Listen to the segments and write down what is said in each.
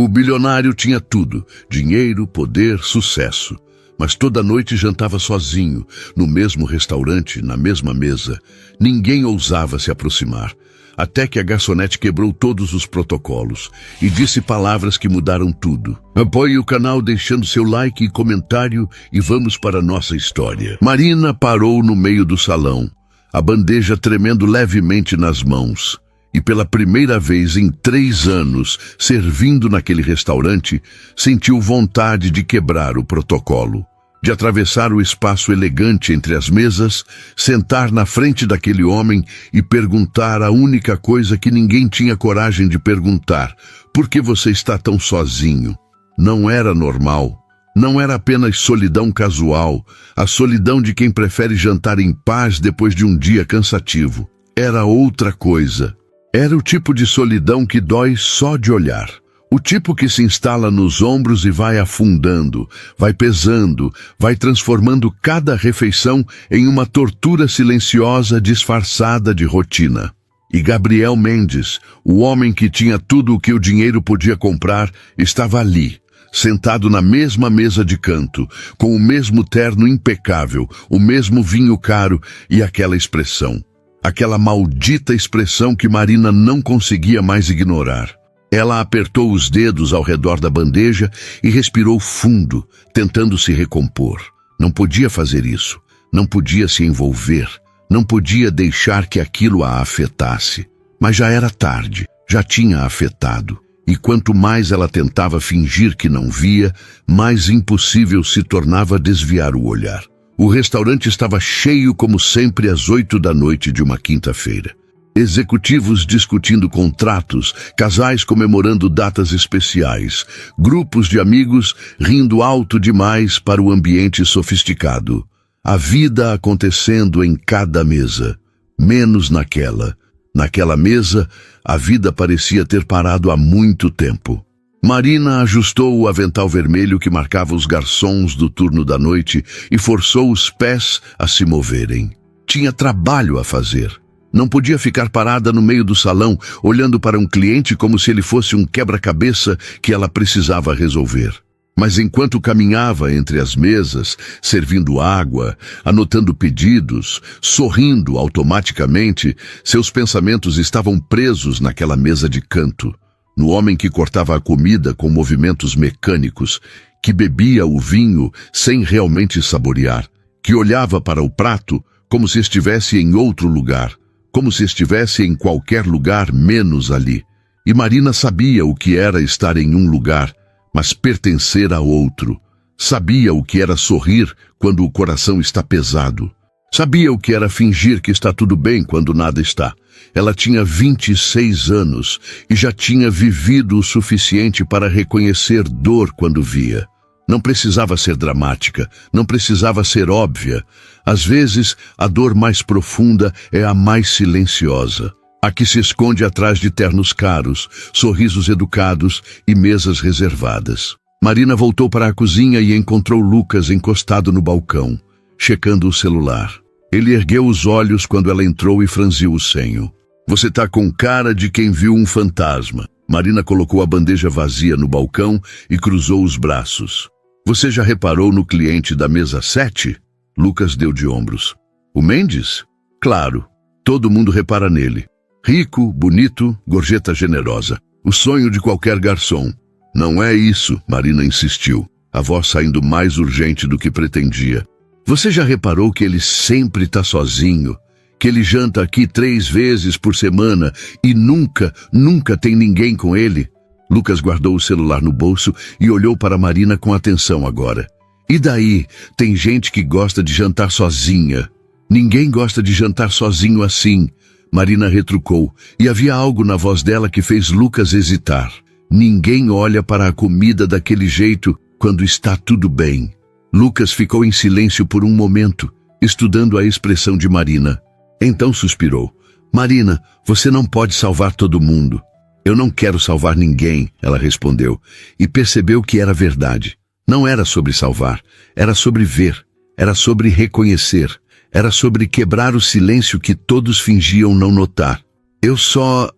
O bilionário tinha tudo: dinheiro, poder, sucesso. Mas toda noite jantava sozinho, no mesmo restaurante, na mesma mesa. Ninguém ousava se aproximar, até que a garçonete quebrou todos os protocolos e disse palavras que mudaram tudo. Apoie o canal deixando seu like e comentário e vamos para a nossa história. Marina parou no meio do salão, a bandeja tremendo levemente nas mãos. E pela primeira vez em 3 anos, servindo naquele restaurante, sentiu vontade de quebrar o protocolo, de atravessar o espaço elegante entre as mesas, sentar na frente daquele homem e perguntar a única coisa que ninguém tinha coragem de perguntar: por que você está tão sozinho? Não era normal. Não era apenas solidão casual, a solidão de quem prefere jantar em paz depois de um dia cansativo. Era outra coisa. Era o tipo de solidão que dói só de olhar. O tipo que se instala nos ombros e vai afundando, vai pesando, vai transformando cada refeição em uma tortura silenciosa disfarçada de rotina. E Gabriel Mendes, o homem que tinha tudo o que o dinheiro podia comprar, estava ali, sentado na mesma mesa de canto, com o mesmo terno impecável, o mesmo vinho caro e aquela expressão. Aquela maldita expressão que Marina não conseguia mais ignorar. Ela apertou os dedos ao redor da bandeja e respirou fundo, tentando se recompor. Não podia fazer isso. Não podia se envolver. Não podia deixar que aquilo a afetasse. Mas já era tarde. Já tinha afetado. E quanto mais ela tentava fingir que não via, mais impossível se tornava desviar o olhar. O restaurante estava cheio como sempre às 8 da noite de uma quinta-feira. Executivos discutindo contratos, casais comemorando datas especiais, grupos de amigos rindo alto demais para o ambiente sofisticado. A vida acontecendo em cada mesa, menos naquela. Naquela mesa, a vida parecia ter parado há muito tempo. Marina ajustou o avental vermelho que marcava os garçons do turno da noite e forçou os pés a se moverem. Tinha trabalho a fazer. Não podia ficar parada no meio do salão, olhando para um cliente como se ele fosse um quebra-cabeça que ela precisava resolver. Mas enquanto caminhava entre as mesas, servindo água, anotando pedidos, sorrindo automaticamente, seus pensamentos estavam presos naquela mesa de canto. No homem que cortava a comida com movimentos mecânicos, que bebia o vinho sem realmente saborear, que olhava para o prato como se estivesse em outro lugar, como se estivesse em qualquer lugar menos ali. E Marina sabia o que era estar em um lugar, mas pertencer a outro. Sabia o que era sorrir quando o coração está pesado. Sabia o que era fingir que está tudo bem quando nada está. Ela tinha 26 anos e já tinha vivido o suficiente para reconhecer dor quando via. Não precisava ser dramática, não precisava ser óbvia. Às vezes, a dor mais profunda é a mais silenciosa. A que se esconde atrás de ternos caros, sorrisos educados e mesas reservadas. Marina voltou para a cozinha e encontrou Lucas encostado no balcão, checando o celular. Ele ergueu os olhos quando ela entrou e franziu o senho. Você tá com cara de quem viu um fantasma. Marina colocou a bandeja vazia no balcão e cruzou os braços. Você já reparou no cliente da mesa 7? Lucas deu de ombros. O Mendes? Claro, todo mundo repara nele. Rico, bonito, gorjeta generosa. O sonho de qualquer garçom. Não é isso, Marina insistiu, a voz saindo mais urgente do que pretendia. Você já reparou que ele sempre está sozinho? Que ele janta aqui 3 vezes por semana e nunca tem ninguém com ele? Lucas guardou o celular no bolso e olhou para Marina com atenção agora. E daí? Tem gente que gosta de jantar sozinha. Ninguém gosta de jantar sozinho assim. Marina retrucou, e havia algo na voz dela que fez Lucas hesitar. Ninguém olha para a comida daquele jeito quando está tudo bem. Lucas ficou em silêncio por um momento, estudando a expressão de Marina. Então suspirou. Marina, você não pode salvar todo mundo. Eu não quero salvar ninguém, ela respondeu, e percebeu que era verdade. Não era sobre salvar, era sobre ver, era sobre reconhecer, era sobre quebrar o silêncio que todos fingiam não notar. Eu só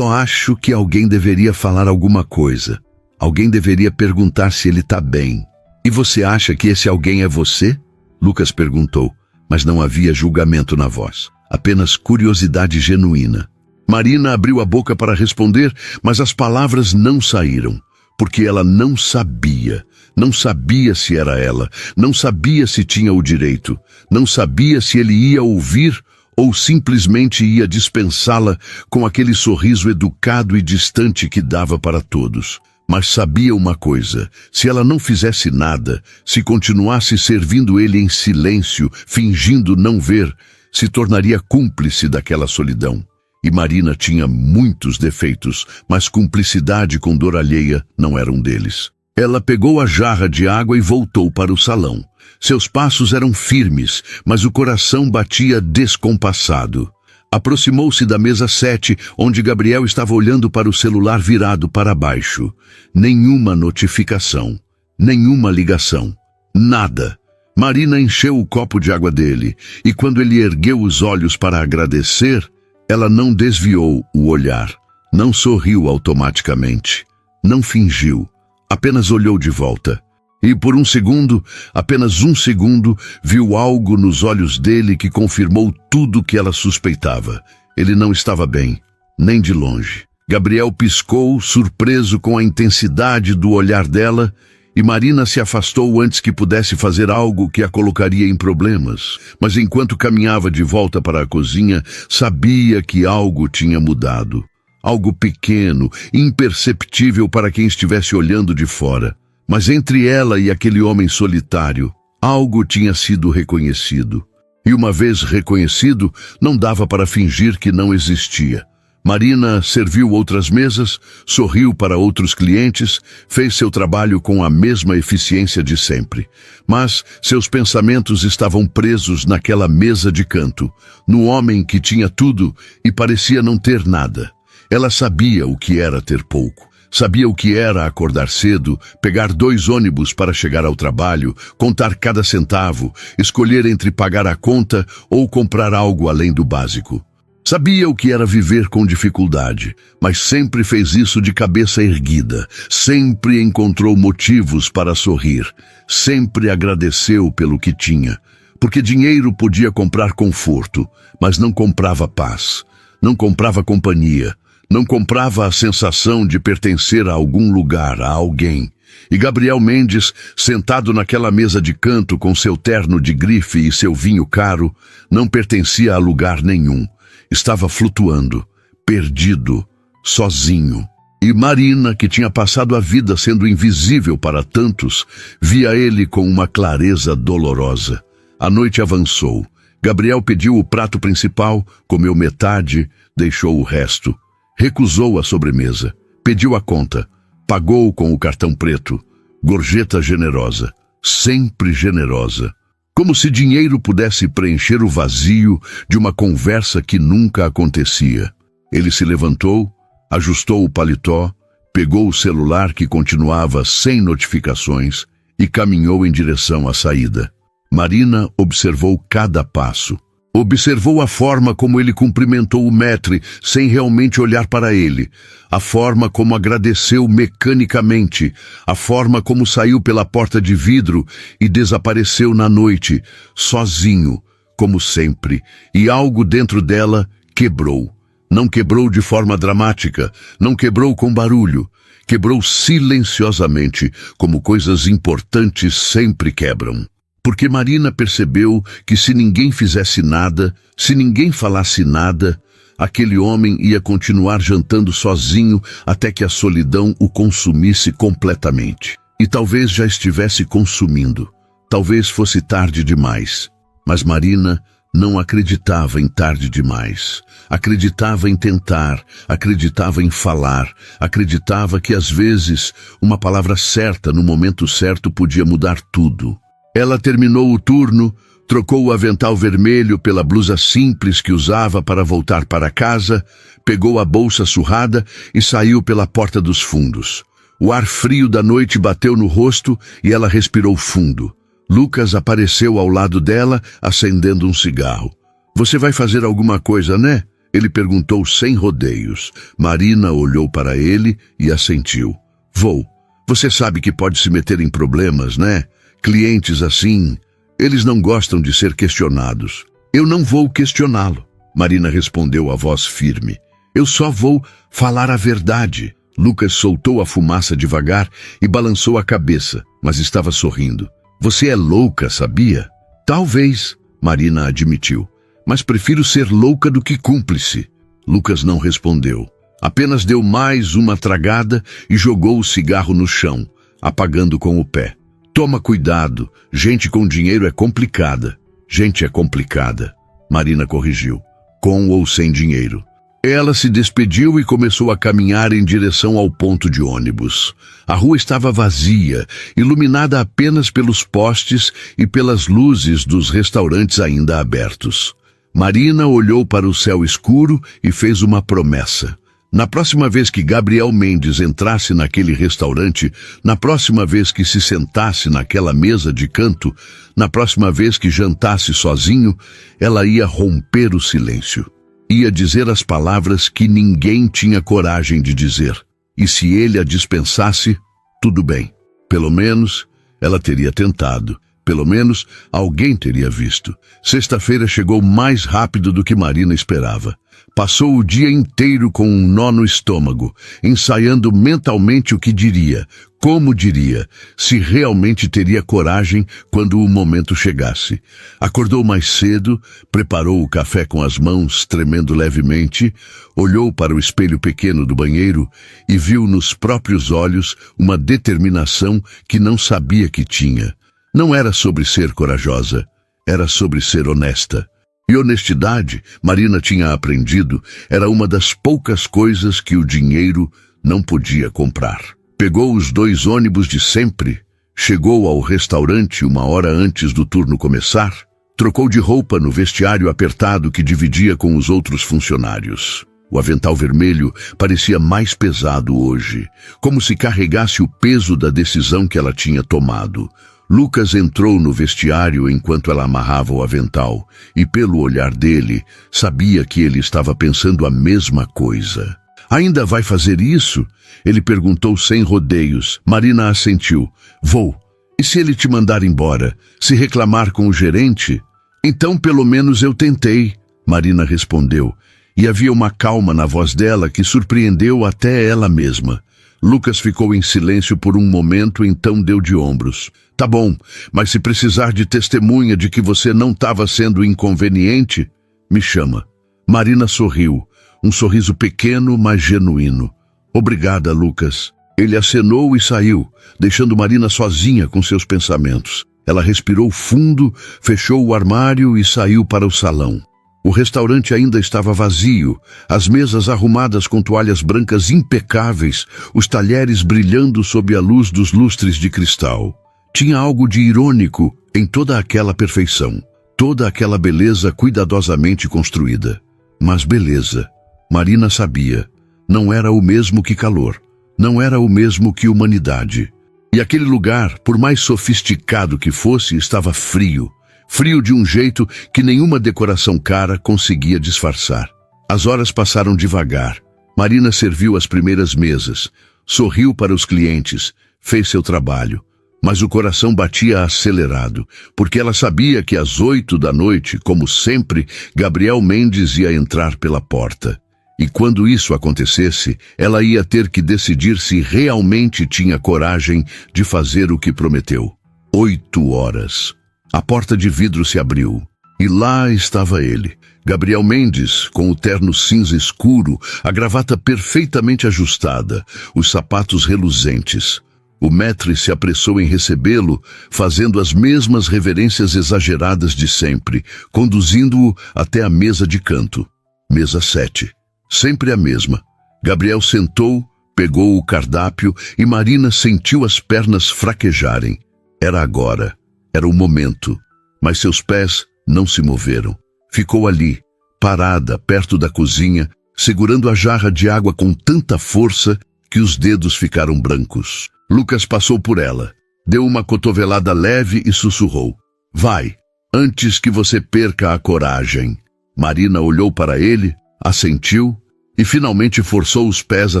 acho que alguém deveria falar alguma coisa. Alguém deveria perguntar se ele está bem. E você acha que esse alguém é você? Lucas perguntou, mas não havia julgamento na voz, apenas curiosidade genuína. Marina abriu a boca para responder, mas as palavras não saíram, porque ela não sabia. Não sabia se era ela, não sabia se tinha o direito, não sabia se ele ia ouvir ou simplesmente ia dispensá-la com aquele sorriso educado e distante que dava para todos. Mas sabia uma coisa, se ela não fizesse nada, se continuasse servindo ele em silêncio, fingindo não ver, se tornaria cúmplice daquela solidão. E Marina tinha muitos defeitos, mas cumplicidade com dor alheia não era um deles. Ela pegou a jarra de água e voltou para o salão. Seus passos eram firmes, mas o coração batia descompassado. Aproximou-se da mesa 7, onde Gabriel estava olhando para o celular virado para baixo. Nenhuma notificação, nenhuma ligação, nada. Marina encheu o copo de água dele, e quando ele ergueu os olhos para agradecer, ela não desviou o olhar, não sorriu automaticamente, não fingiu, apenas olhou de volta. E por um segundo, apenas um segundo, viu algo nos olhos dele que confirmou tudo que ela suspeitava. Ele não estava bem, nem de longe. Gabriel piscou, surpreso com a intensidade do olhar dela, e Marina se afastou antes que pudesse fazer algo que a colocaria em problemas. Mas enquanto caminhava de volta para a cozinha, sabia que algo tinha mudado. Algo pequeno, imperceptível para quem estivesse olhando de fora. Mas entre ela e aquele homem solitário, algo tinha sido reconhecido. E uma vez reconhecido, não dava para fingir que não existia. Marina serviu outras mesas, sorriu para outros clientes, fez seu trabalho com a mesma eficiência de sempre. Mas seus pensamentos estavam presos naquela mesa de canto, no homem que tinha tudo e parecia não ter nada. Ela sabia o que era ter pouco. Sabia o que era acordar cedo, pegar 2 ônibus para chegar ao trabalho, contar cada centavo, escolher entre pagar a conta ou comprar algo além do básico. Sabia o que era viver com dificuldade, mas sempre fez isso de cabeça erguida, sempre encontrou motivos para sorrir, sempre agradeceu pelo que tinha, porque dinheiro podia comprar conforto, mas não comprava paz, não comprava companhia, não comprava a sensação de pertencer a algum lugar, a alguém. E Gabriel Mendes, sentado naquela mesa de canto com seu terno de grife e seu vinho caro, não pertencia a lugar nenhum. Estava flutuando, perdido, sozinho. E Marina, que tinha passado a vida sendo invisível para tantos, via ele com uma clareza dolorosa. A noite avançou. Gabriel pediu o prato principal, comeu metade, deixou o resto. Recusou a sobremesa, pediu a conta, pagou com o cartão preto, gorjeta generosa, sempre generosa. Como se dinheiro pudesse preencher o vazio de uma conversa que nunca acontecia. Ele se levantou, ajustou o paletó, pegou o celular que continuava sem notificações e caminhou em direção à saída. Marina observou cada passo. Observou a forma como ele cumprimentou o maître sem realmente olhar para ele, a forma como agradeceu mecanicamente, a forma como saiu pela porta de vidro e desapareceu na noite, sozinho, como sempre, e algo dentro dela quebrou. Não quebrou de forma dramática, não quebrou com barulho, quebrou silenciosamente, como coisas importantes sempre quebram. Porque Marina percebeu que se ninguém fizesse nada, se ninguém falasse nada, aquele homem ia continuar jantando sozinho até que a solidão o consumisse completamente. E talvez já estivesse consumindo. Talvez fosse tarde demais. Mas Marina não acreditava em tarde demais. Acreditava em tentar, acreditava em falar, acreditava que às vezes uma palavra certa no momento certo podia mudar tudo. Ela terminou o turno, trocou o avental vermelho pela blusa simples que usava para voltar para casa, pegou a bolsa surrada e saiu pela porta dos fundos. O ar frio da noite bateu no rosto e ela respirou fundo. Lucas apareceu ao lado dela, acendendo um cigarro. "Você vai fazer alguma coisa, né?" Ele perguntou sem rodeios. Marina olhou para ele e assentiu. "Vou, Você sabe que pode se meter em problemas, né? Clientes assim, eles não gostam de ser questionados. Eu não vou questioná-lo, Marina respondeu a voz firme. Eu só vou falar a verdade. Lucas soltou a fumaça devagar e balançou a cabeça, mas estava sorrindo. Você é louca, sabia? Talvez, Marina admitiu, mas prefiro ser louca do que cúmplice. Lucas não respondeu. Apenas deu mais uma tragada e jogou o cigarro no chão, apagando com o pé. Toma cuidado, gente com dinheiro é complicada. Gente é complicada, Marina corrigiu, com ou sem dinheiro. Ela se despediu e começou a caminhar em direção ao ponto de ônibus. A rua estava vazia, iluminada apenas pelos postes e pelas luzes dos restaurantes ainda abertos. Marina olhou para o céu escuro e fez uma promessa. Na próxima vez que Gabriel Mendes entrasse naquele restaurante, na próxima vez que se sentasse naquela mesa de canto, na próxima vez que jantasse sozinho, ela ia romper o silêncio. Ia dizer as palavras que ninguém tinha coragem de dizer. E se ele a dispensasse, tudo bem. Pelo menos ela teria tentado. Pelo menos alguém teria visto. Sexta-feira chegou mais rápido do que Marina esperava. Passou o dia inteiro com um nó no estômago, ensaiando mentalmente o que diria, como diria, se realmente teria coragem quando o momento chegasse. Acordou mais cedo, preparou o café com as mãos, tremendo levemente, olhou para o espelho pequeno do banheiro e viu nos próprios olhos uma determinação que não sabia que tinha. Não era sobre ser corajosa, era sobre ser honesta. E honestidade, Marina tinha aprendido, era uma das poucas coisas que o dinheiro não podia comprar. Pegou os 2 ônibus de sempre, chegou ao restaurante 1 hora antes do turno começar, trocou de roupa no vestiário apertado que dividia com os outros funcionários. O avental vermelho parecia mais pesado hoje, como se carregasse o peso da decisão que ela tinha tomado. Lucas entrou no vestiário enquanto ela amarrava o avental, e pelo olhar dele, sabia que ele estava pensando a mesma coisa. Ainda vai fazer isso? Ele perguntou sem rodeios. Marina assentiu. Vou. E se ele te mandar embora? Se reclamar com o gerente? Então pelo menos eu tentei, Marina respondeu, e havia uma calma na voz dela que surpreendeu até ela mesma. Lucas ficou em silêncio por um momento, então deu de ombros. Tá bom, mas se precisar de testemunha de que você não estava sendo inconveniente, me chama. Marina sorriu, um sorriso pequeno, mas genuíno. Obrigada, Lucas. Ele acenou e saiu, deixando Marina sozinha com seus pensamentos. Ela respirou fundo, fechou o armário e saiu para o salão. O restaurante ainda estava vazio, as mesas arrumadas com toalhas brancas impecáveis, os talheres brilhando sob a luz dos lustres de cristal. Tinha algo de irônico em toda aquela perfeição, toda aquela beleza cuidadosamente construída. Mas beleza, Marina sabia, não era o mesmo que calor, não era o mesmo que humanidade. E aquele lugar, por mais sofisticado que fosse, estava frio. Frio de um jeito que nenhuma decoração cara conseguia disfarçar. As horas passaram devagar. Marina serviu as primeiras mesas, sorriu para os clientes, fez seu trabalho. Mas o coração batia acelerado, porque ela sabia que às 8 da noite, como sempre, Gabriel Mendes ia entrar pela porta. E quando isso acontecesse, ela ia ter que decidir se realmente tinha coragem de fazer o que prometeu. 8 horas. A porta de vidro se abriu, e lá estava ele, Gabriel Mendes, com o terno cinza escuro, a gravata perfeitamente ajustada, os sapatos reluzentes. O maître se apressou em recebê-lo, fazendo as mesmas reverências exageradas de sempre, conduzindo-o até a mesa de canto. Mesa 7. Sempre a mesma. Gabriel sentou, pegou o cardápio e Marina sentiu as pernas fraquejarem. Era agora. Era o momento, mas seus pés não se moveram. Ficou ali, parada, perto da cozinha, segurando a jarra de água com tanta força que os dedos ficaram brancos. Lucas passou por ela, deu uma cotovelada leve e sussurrou. Vai, antes que você perca a coragem. Marina olhou para ele, assentiu e finalmente forçou os pés a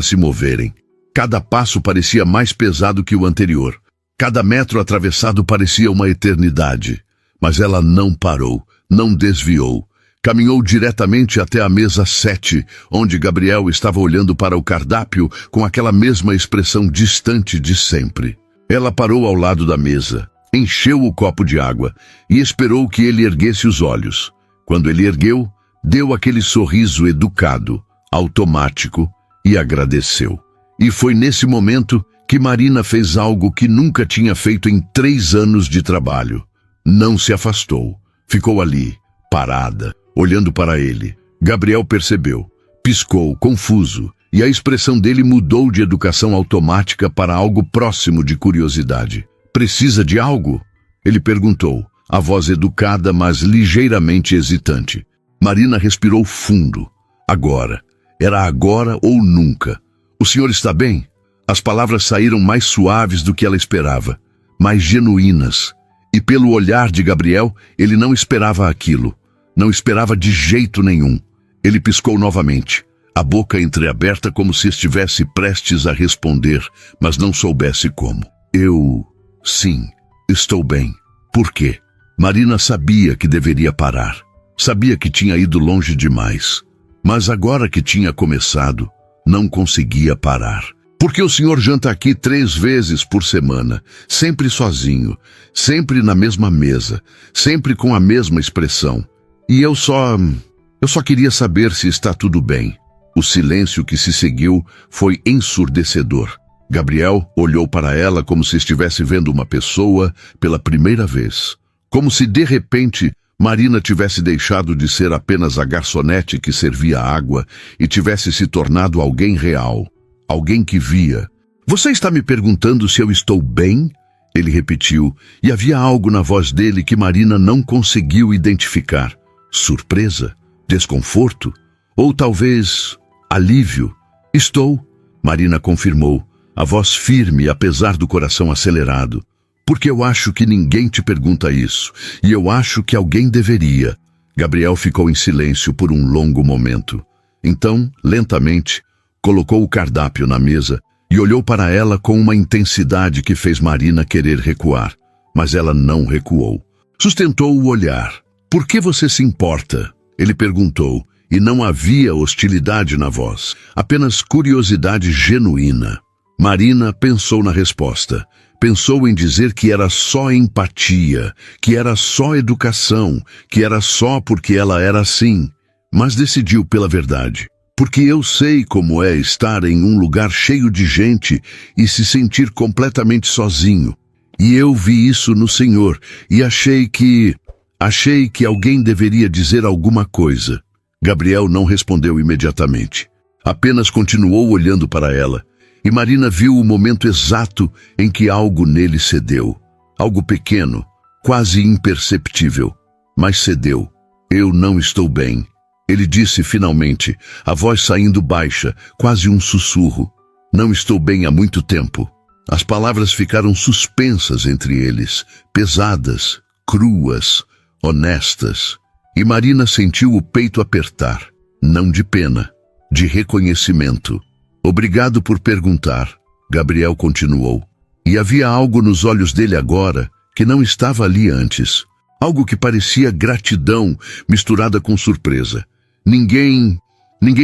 se moverem. Cada passo parecia mais pesado que o anterior. Cada metro atravessado parecia uma eternidade. Mas ela não parou, não desviou. Caminhou diretamente até a mesa 7, onde Gabriel estava olhando para o cardápio com aquela mesma expressão distante de sempre. Ela parou ao lado da mesa, encheu o copo de água e esperou que ele erguesse os olhos. Quando ele ergueu, deu aquele sorriso educado, automático, e agradeceu. E foi nesse momento que Marina fez algo que nunca tinha feito em 3 anos de trabalho. Não se afastou. Ficou ali, parada, olhando para ele. Gabriel percebeu. Piscou, confuso, e a expressão dele mudou de educação automática para algo próximo de curiosidade. "Precisa de algo?" Ele perguntou, a voz educada, mas ligeiramente hesitante. Marina respirou fundo. Agora. Era agora ou nunca. "O senhor está bem?" As palavras saíram mais suaves do que ela esperava, mais genuínas. E pelo olhar de Gabriel, ele não esperava aquilo. Não esperava de jeito nenhum. Ele piscou novamente, a boca entreaberta como se estivesse prestes a responder, mas não soubesse como. Sim, estou bem." "Por quê?" Marina sabia que deveria parar. Sabia que tinha ido longe demais. Mas agora que tinha começado, não conseguia parar. "Porque o senhor janta aqui 3 vezes por semana, sempre sozinho, sempre na mesma mesa, sempre com a mesma expressão. E eu só queria saber se está tudo bem." O silêncio que se seguiu foi ensurdecedor. Gabriel olhou para ela como se estivesse vendo uma pessoa pela primeira vez. Como se, de repente, Marina tivesse deixado de ser apenas a garçonete que servia água e tivesse se tornado alguém real. Alguém que via. "Você está me perguntando se eu estou bem?" Ele repetiu, e havia algo na voz dele que Marina não conseguiu identificar. Surpresa? Desconforto? Ou talvez alívio? "Estou", Marina confirmou, a voz firme apesar do coração acelerado. "Porque eu acho que ninguém te pergunta isso, e eu acho que alguém deveria." Gabriel ficou em silêncio por um longo momento. Então, lentamente, colocou o cardápio na mesa e olhou para ela com uma intensidade que fez Marina querer recuar. Mas ela não recuou. Sustentou o olhar. "Por que você se importa?" Ele perguntou, e não havia hostilidade na voz, apenas curiosidade genuína. Marina pensou na resposta. Pensou em dizer que era só empatia, que era só educação, que era só porque ela era assim. Mas decidiu pela verdade. "Porque eu sei como é estar em um lugar cheio de gente e se sentir completamente sozinho. E eu vi isso no Senhor e achei que alguém deveria dizer alguma coisa." Gabriel não respondeu imediatamente. Apenas continuou olhando para ela. E Marina viu o momento exato em que algo nele cedeu. Algo pequeno, quase imperceptível, mas cedeu. "Eu não estou bem", ele disse finalmente, a voz saindo baixa, quase um sussurro. "Não estou bem há muito tempo." As palavras ficaram suspensas entre eles, pesadas, cruas, honestas. E Marina sentiu o peito apertar, não de pena, de reconhecimento. "Obrigado por perguntar", Gabriel continuou. E havia algo nos olhos dele agora que não estava ali antes. Algo que parecia gratidão misturada com surpresa. Ninguém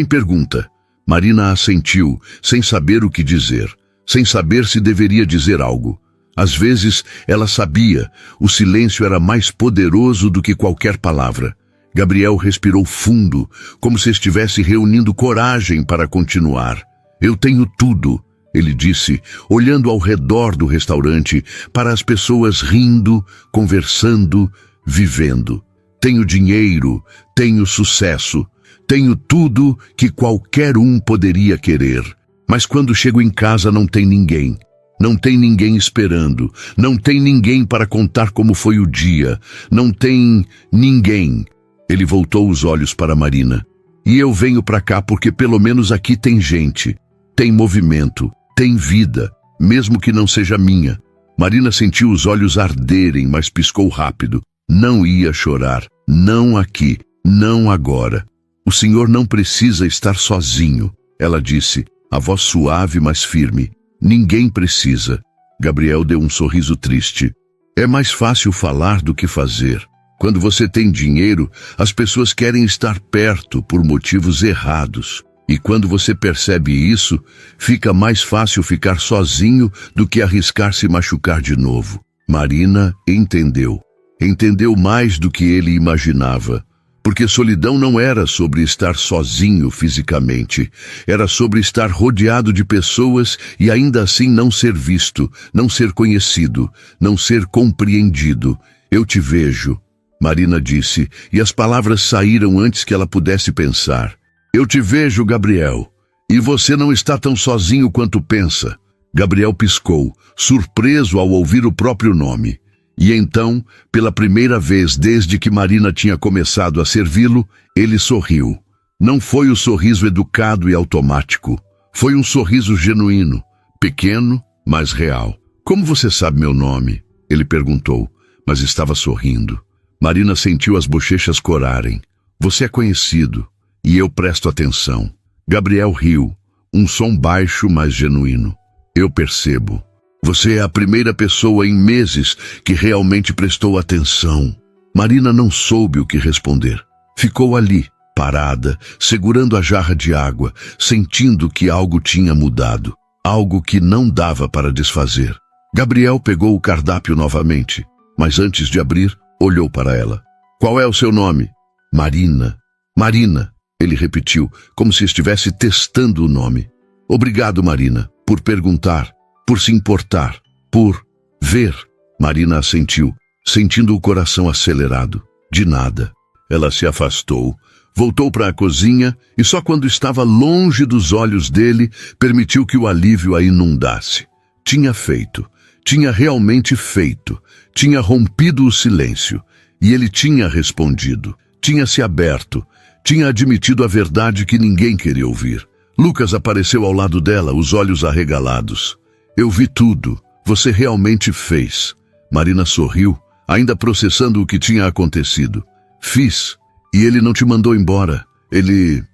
pergunta." Marina assentiu, sem saber o que dizer, sem saber se deveria dizer algo. Às vezes, ela sabia, o silêncio era mais poderoso do que qualquer palavra. Gabriel respirou fundo, como se estivesse reunindo coragem para continuar. "Eu tenho tudo", ele disse, olhando ao redor do restaurante para as pessoas rindo, conversando, vivendo. "Tenho dinheiro, tenho sucesso, tenho tudo que qualquer um poderia querer. Mas quando chego em casa não tem ninguém. Não tem ninguém esperando, não tem ninguém para contar como foi o dia, não tem ninguém." Ele voltou os olhos para Marina. "E eu venho para cá porque pelo menos aqui tem gente. Tem movimento, tem vida, mesmo que não seja minha." Marina sentiu os olhos arderem, mas piscou rápido. Não ia chorar. Não aqui, não agora. "O senhor não precisa estar sozinho", ela disse, A voz suave, mas firme. Ninguém precisa. Gabriel deu um sorriso triste. É mais fácil falar do que fazer. Quando você tem dinheiro, as pessoas querem estar perto por motivos errados. E quando você percebe isso, fica mais fácil ficar sozinho do que arriscar se machucar de novo. Marina entendeu. Entendeu mais do que ele imaginava. Porque solidão não era sobre estar sozinho fisicamente. Era sobre estar rodeado de pessoas e ainda assim não ser visto, não ser conhecido, não ser compreendido. Eu te vejo, Marina disse, e as palavras saíram antes que ela pudesse pensar. Eu te vejo, Gabriel, e você não está tão sozinho quanto pensa. Gabriel piscou, surpreso ao ouvir o próprio nome. E então, pela primeira vez desde que Marina tinha começado a servi-lo, ele sorriu. Não foi o sorriso educado e automático. Foi um sorriso genuíno, pequeno, mas real. Como você sabe meu nome? Ele perguntou, mas estava sorrindo. Marina sentiu as bochechas corarem. Você é conhecido, e eu presto atenção. Gabriel riu, um som baixo, mas genuíno. Eu percebo. Você é a primeira pessoa em meses que realmente prestou atenção. Marina não soube o que responder. Ficou ali, parada, segurando a jarra de água, sentindo que algo tinha mudado. Algo que não dava para desfazer. Gabriel pegou o cardápio novamente, mas antes de abrir, olhou para ela. Qual é o seu nome? Marina. Marina, ele repetiu, como se estivesse testando o nome. Obrigado, Marina, por perguntar. Por se importar, por ver. Marina assentiu, sentindo o coração acelerado. De nada. Ela se afastou, voltou para a cozinha e só quando estava longe dos olhos dele, permitiu que o alívio a inundasse. Tinha feito. Tinha realmente feito. Tinha rompido o silêncio. E ele tinha respondido. Tinha se aberto. Tinha admitido a verdade que ninguém queria ouvir. Lucas apareceu ao lado dela, os olhos arregalados. Eu vi tudo. Você realmente fez. Marina sorriu, ainda processando o que tinha acontecido. Fiz. E ele não te mandou embora. Ele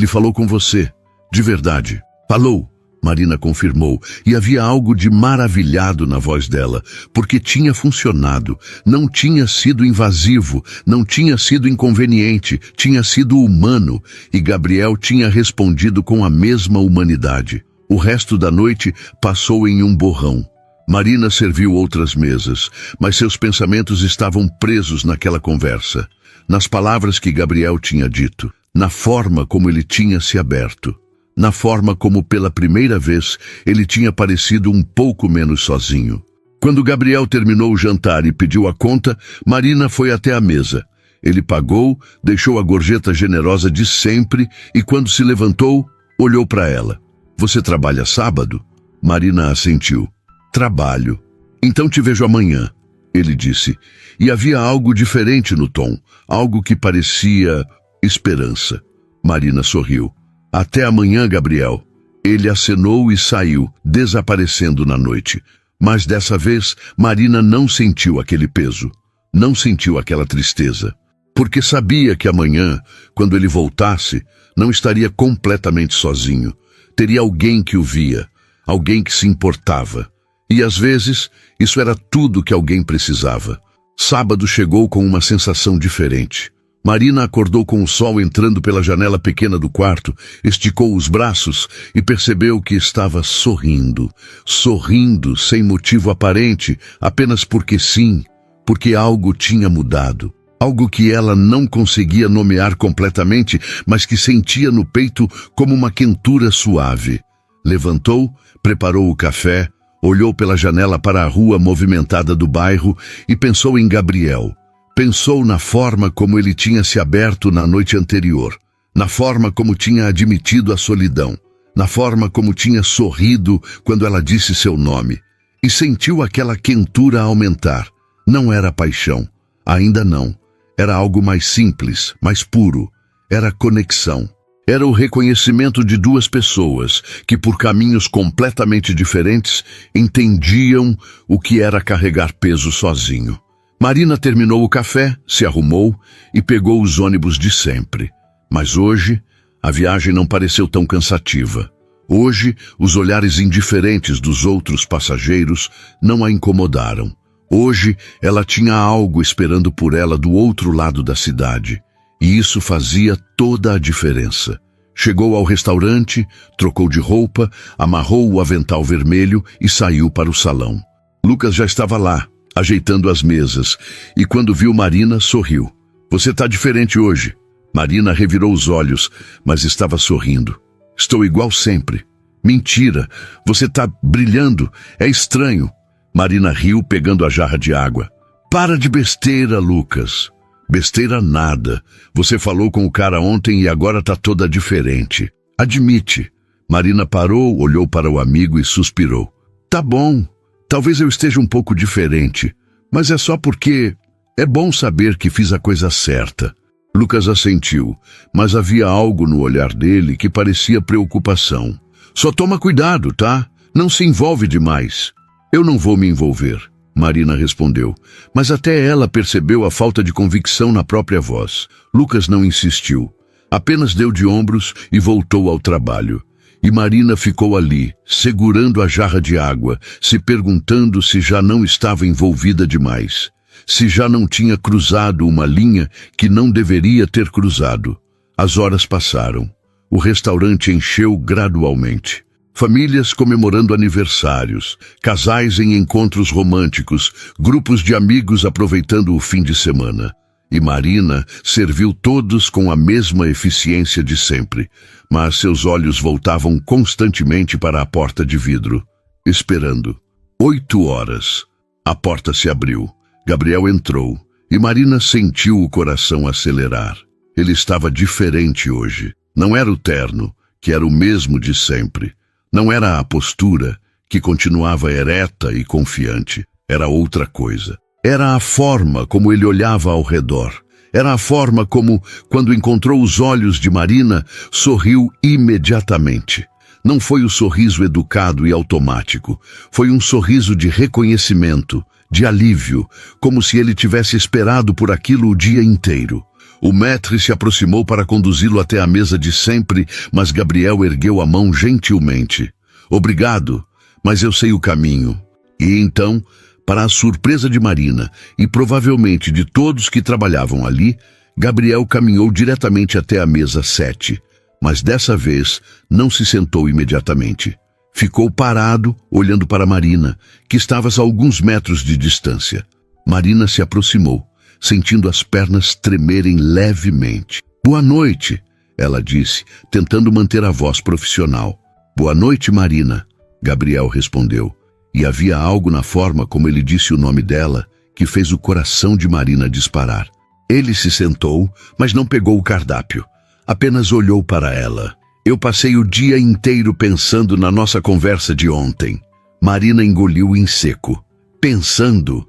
falou com você. De verdade. Falou. Marina confirmou, e havia algo de maravilhado na voz dela, porque tinha funcionado, não tinha sido invasivo, não tinha sido inconveniente, tinha sido humano, e Gabriel tinha respondido com a mesma humanidade. O resto da noite passou em um borrão. Marina serviu outras mesas, mas seus pensamentos estavam presos naquela conversa, nas palavras que Gabriel tinha dito, na forma como ele tinha se aberto, na forma como pela primeira vez ele tinha parecido um pouco menos sozinho. Quando Gabriel terminou o jantar e pediu a conta, Marina foi até a mesa. Ele pagou, deixou a gorjeta generosa de sempre e quando se levantou, olhou para ela. Você trabalha sábado? Marina assentiu. Trabalho. Então te vejo amanhã, ele disse. E havia algo diferente no tom, algo que parecia esperança. Marina sorriu. Até amanhã, Gabriel. Ele acenou e saiu, desaparecendo na noite. Mas dessa vez, Marina não sentiu aquele peso. Não sentiu aquela tristeza. Porque sabia que amanhã, quando ele voltasse, não estaria completamente sozinho. Teria alguém que o via, alguém que se importava. E às vezes, isso era tudo que alguém precisava. Sábado chegou com uma sensação diferente. Marina acordou com o sol entrando pela janela pequena do quarto, esticou os braços e percebeu que estava sorrindo. Sorrindo sem motivo aparente, apenas porque sim, porque algo tinha mudado. Algo que ela não conseguia nomear completamente, mas que sentia no peito como uma quentura suave. Levantou, preparou o café, olhou pela janela para a rua movimentada do bairro e pensou em Gabriel. Pensou na forma como ele tinha se aberto na noite anterior, na forma como tinha admitido a solidão, na forma como tinha sorrido quando ela disse seu nome, e sentiu aquela quentura aumentar. Não era paixão, ainda não. Era algo mais simples, mais puro. Era conexão. Era o reconhecimento de duas pessoas que, por caminhos completamente diferentes, entendiam o que era carregar peso sozinho. Marina terminou o café, se arrumou e pegou os ônibus de sempre. Mas hoje, a viagem não pareceu tão cansativa. Hoje, os olhares indiferentes dos outros passageiros não a incomodaram. Hoje, ela tinha algo esperando por ela do outro lado da cidade, e isso fazia toda a diferença. Chegou ao restaurante, trocou de roupa, amarrou o avental vermelho e saiu para o salão. Lucas já estava lá, ajeitando as mesas, e quando viu Marina, sorriu. "Você está diferente hoje." Marina revirou os olhos, mas estava sorrindo. "Estou igual sempre." "Mentira, você está brilhando, é estranho." Marina riu, pegando a jarra de água. "Para de besteira, Lucas." "Besteira nada. Você falou com o cara ontem e agora está toda diferente. Admite." Marina parou, olhou para o amigo e suspirou. "Tá bom, talvez eu esteja um pouco diferente, mas é só porque é bom saber que fiz a coisa certa." Lucas assentiu, mas havia algo no olhar dele que parecia preocupação. "Só toma cuidado, tá? Não se envolve demais." "Eu não vou me envolver," Marina respondeu, mas até ela percebeu a falta de convicção na própria voz. Lucas não insistiu, apenas deu de ombros e voltou ao trabalho. E Marina ficou ali, segurando a jarra de água, se perguntando se já não estava envolvida demais, se já não tinha cruzado uma linha que não deveria ter cruzado. As horas passaram. O restaurante encheu gradualmente. Famílias comemorando aniversários, casais em encontros românticos, grupos de amigos aproveitando o fim de semana. E Marina serviu todos com a mesma eficiência de sempre, mas seus olhos voltavam constantemente para a porta de vidro, esperando. 8 horas. A porta se abriu. Gabriel entrou, e Marina sentiu o coração acelerar. Ele estava diferente hoje. Não era o terno, que era o mesmo de sempre. Não era a postura, que continuava ereta e confiante. Era outra coisa. Era a forma como ele olhava ao redor. Era a forma como, quando encontrou os olhos de Marina, sorriu imediatamente. Não foi o sorriso educado e automático. Foi um sorriso de reconhecimento, de alívio, como se ele tivesse esperado por aquilo o dia inteiro. O maître se aproximou para conduzi-lo até a mesa de sempre, mas Gabriel ergueu a mão gentilmente. "Obrigado, mas eu sei o caminho." E então, para a surpresa de Marina e provavelmente de todos que trabalhavam ali, Gabriel caminhou diretamente até a mesa 7, mas dessa vez não se sentou imediatamente. Ficou parado, olhando para Marina, que estava a alguns metros de distância. Marina se aproximou, sentindo as pernas tremerem levemente. "Boa noite," ela disse, tentando manter a voz profissional. "Boa noite, Marina," Gabriel respondeu. E havia algo na forma como ele disse o nome dela que fez o coração de Marina disparar. Ele se sentou, mas não pegou o cardápio. Apenas olhou para ela. "Eu passei o dia inteiro pensando na nossa conversa de ontem." Marina engoliu em seco. Pensando,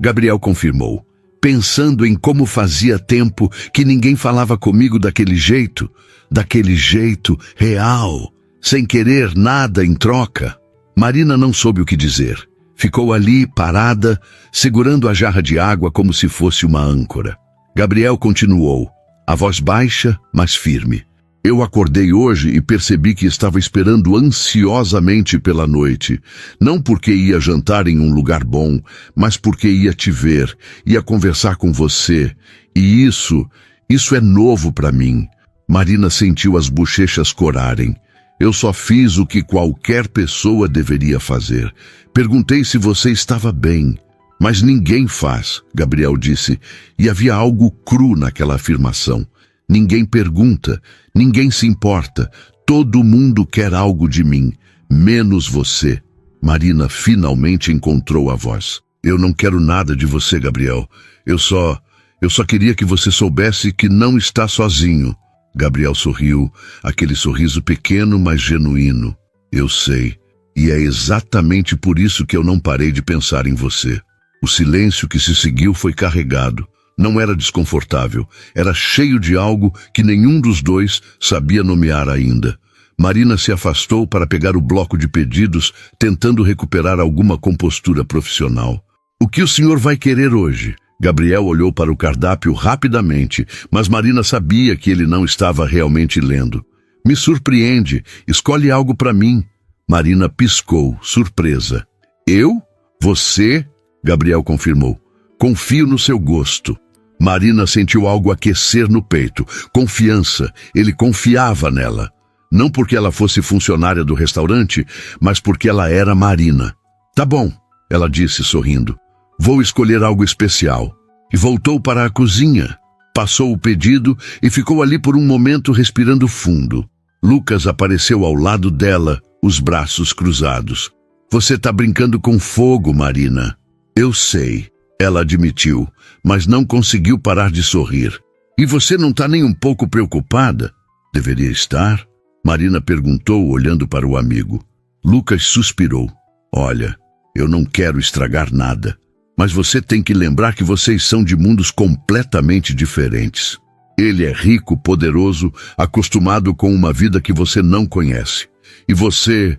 Gabriel confirmou. "Pensando em como fazia tempo que ninguém falava comigo daquele jeito real, sem querer nada em troca." Marina não soube o que dizer. Ficou ali, parada, segurando a jarra de água como se fosse uma âncora. Gabriel continuou, a voz baixa, mas firme. "Eu acordei hoje e percebi que estava esperando ansiosamente pela noite. Não porque ia jantar em um lugar bom, mas porque ia te ver, ia conversar com você. E isso é novo para mim." Marina sentiu as bochechas corarem. "Eu só fiz o que qualquer pessoa deveria fazer. Perguntei se você estava bem." "Mas ninguém faz," Gabriel disse, e havia algo cru naquela afirmação. "Ninguém pergunta, ninguém se importa, todo mundo quer algo de mim, menos você." Marina finalmente encontrou a voz. "Eu não quero nada de você, Gabriel. Eu só queria que você soubesse que não está sozinho." Gabriel sorriu, aquele sorriso pequeno, mas genuíno. "Eu sei, e é exatamente por isso que eu não parei de pensar em você." O silêncio que se seguiu foi carregado. Não era desconfortável, era cheio de algo que nenhum dos dois sabia nomear ainda. Marina se afastou para pegar o bloco de pedidos, tentando recuperar alguma compostura profissional. "O que o senhor vai querer hoje?" Gabriel olhou para o cardápio rapidamente, mas Marina sabia que ele não estava realmente lendo. Me surpreende. Escolhe algo para mim. Marina piscou, surpresa. Eu? Você? Gabriel confirmou. Confio no seu gosto. Marina sentiu algo aquecer no peito. Confiança. Ele confiava nela. Não porque ela fosse funcionária do restaurante, mas porque ela era Marina. Tá bom, ela disse sorrindo. Vou escolher algo especial. E voltou para a cozinha. Passou o pedido e ficou ali por um momento respirando fundo. Lucas apareceu ao lado dela, os braços cruzados. Você tá brincando com fogo, Marina. Eu sei, ela admitiu, mas não conseguiu parar de sorrir. E você não tá nem um pouco preocupada? Deveria estar? Marina perguntou, olhando para o amigo. Lucas suspirou. Olha, eu não quero estragar nada, mas você tem que lembrar que vocês são de mundos completamente diferentes. Ele é rico, poderoso, acostumado com uma vida que você não conhece. E você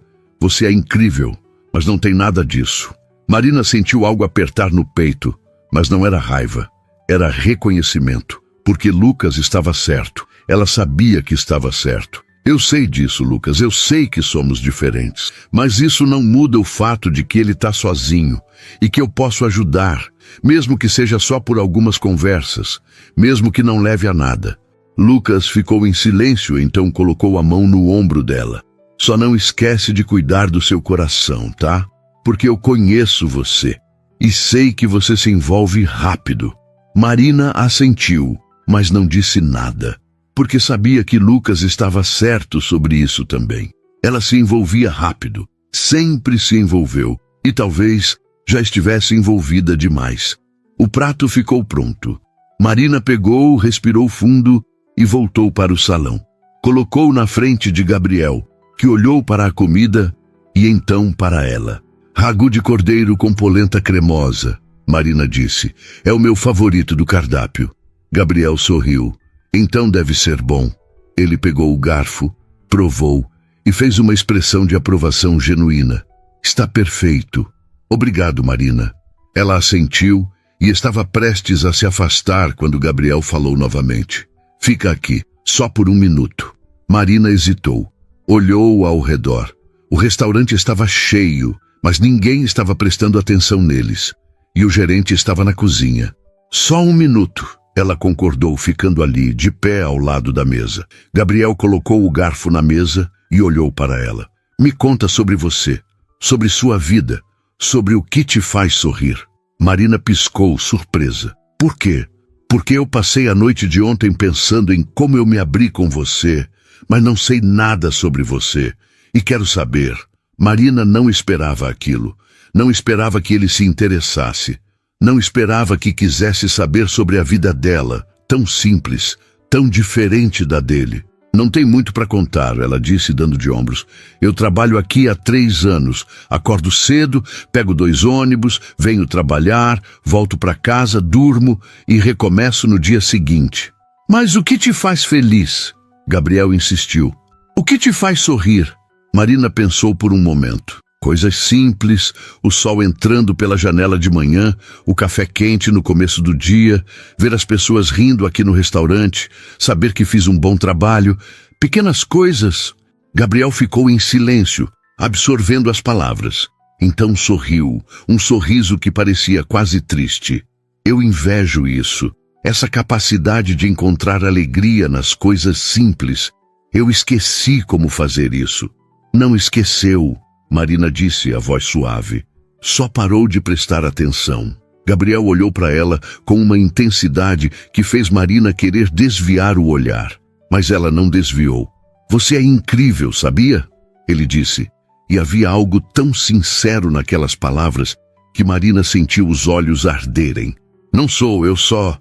é incrível, mas não tem nada disso. Marina sentiu algo apertar no peito, mas não era raiva, era reconhecimento, porque Lucas estava certo. Ela sabia que estava certo. Eu sei disso, Lucas, eu sei que somos diferentes, mas isso não muda o fato de que ele está sozinho e que eu posso ajudar, mesmo que seja só por algumas conversas, mesmo que não leve a nada. Lucas ficou em silêncio, então colocou a mão no ombro dela. Só não esquece de cuidar do seu coração, tá? Porque eu conheço você e sei que você se envolve rápido. Marina assentiu, mas não disse nada, porque sabia que Lucas estava certo sobre isso também. Ela se envolvia rápido, sempre se envolveu, e talvez já estivesse envolvida demais. O prato ficou pronto. Marina pegou, respirou fundo e voltou para o salão. Colocou na frente de Gabriel, que olhou para a comida e então para ela. Ragu de cordeiro com polenta cremosa, Marina disse. É o meu favorito do cardápio. Gabriel sorriu. Então deve ser bom. Ele pegou o garfo, provou e fez uma expressão de aprovação genuína. Está perfeito. Obrigado, Marina. Ela assentiu e estava prestes a se afastar quando Gabriel falou novamente. Fica aqui, só por um minuto. Marina hesitou. Olhou ao redor. O restaurante estava cheio, mas ninguém estava prestando atenção neles. E o gerente estava na cozinha. Só um minuto. Ela concordou, ficando ali, de pé ao lado da mesa. Gabriel colocou o garfo na mesa e olhou para ela. Me conta sobre você, sobre sua vida, sobre o que te faz sorrir. Marina piscou, surpresa. Por quê? Porque eu passei a noite de ontem pensando em como eu me abri com você, mas não sei nada sobre você. E quero saber. Marina não esperava aquilo. Não esperava que ele se interessasse. Não esperava que quisesse saber sobre a vida dela, tão simples, tão diferente da dele. Não tem muito para contar, ela disse, dando de ombros. Eu trabalho aqui há 3 anos. Acordo cedo, pego 2 ônibus, venho trabalhar, volto para casa, durmo e recomeço no dia seguinte. Mas o que te faz feliz? Gabriel insistiu. O que te faz sorrir? Marina pensou por um momento. Coisas simples, o sol entrando pela janela de manhã, o café quente no começo do dia, ver as pessoas rindo aqui no restaurante, saber que fiz um bom trabalho, pequenas coisas. Gabriel ficou em silêncio, absorvendo as palavras. Então sorriu, um sorriso que parecia quase triste. Eu invejo isso, essa capacidade de encontrar alegria nas coisas simples. Eu esqueci como fazer isso. Não esqueceu. Marina disse, a voz suave. Só parou de prestar atenção. Gabriel olhou para ela com uma intensidade que fez Marina querer desviar o olhar. Mas ela não desviou. Você é incrível, sabia? Ele disse. E havia algo tão sincero naquelas palavras que Marina sentiu os olhos arderem. Não sou, eu só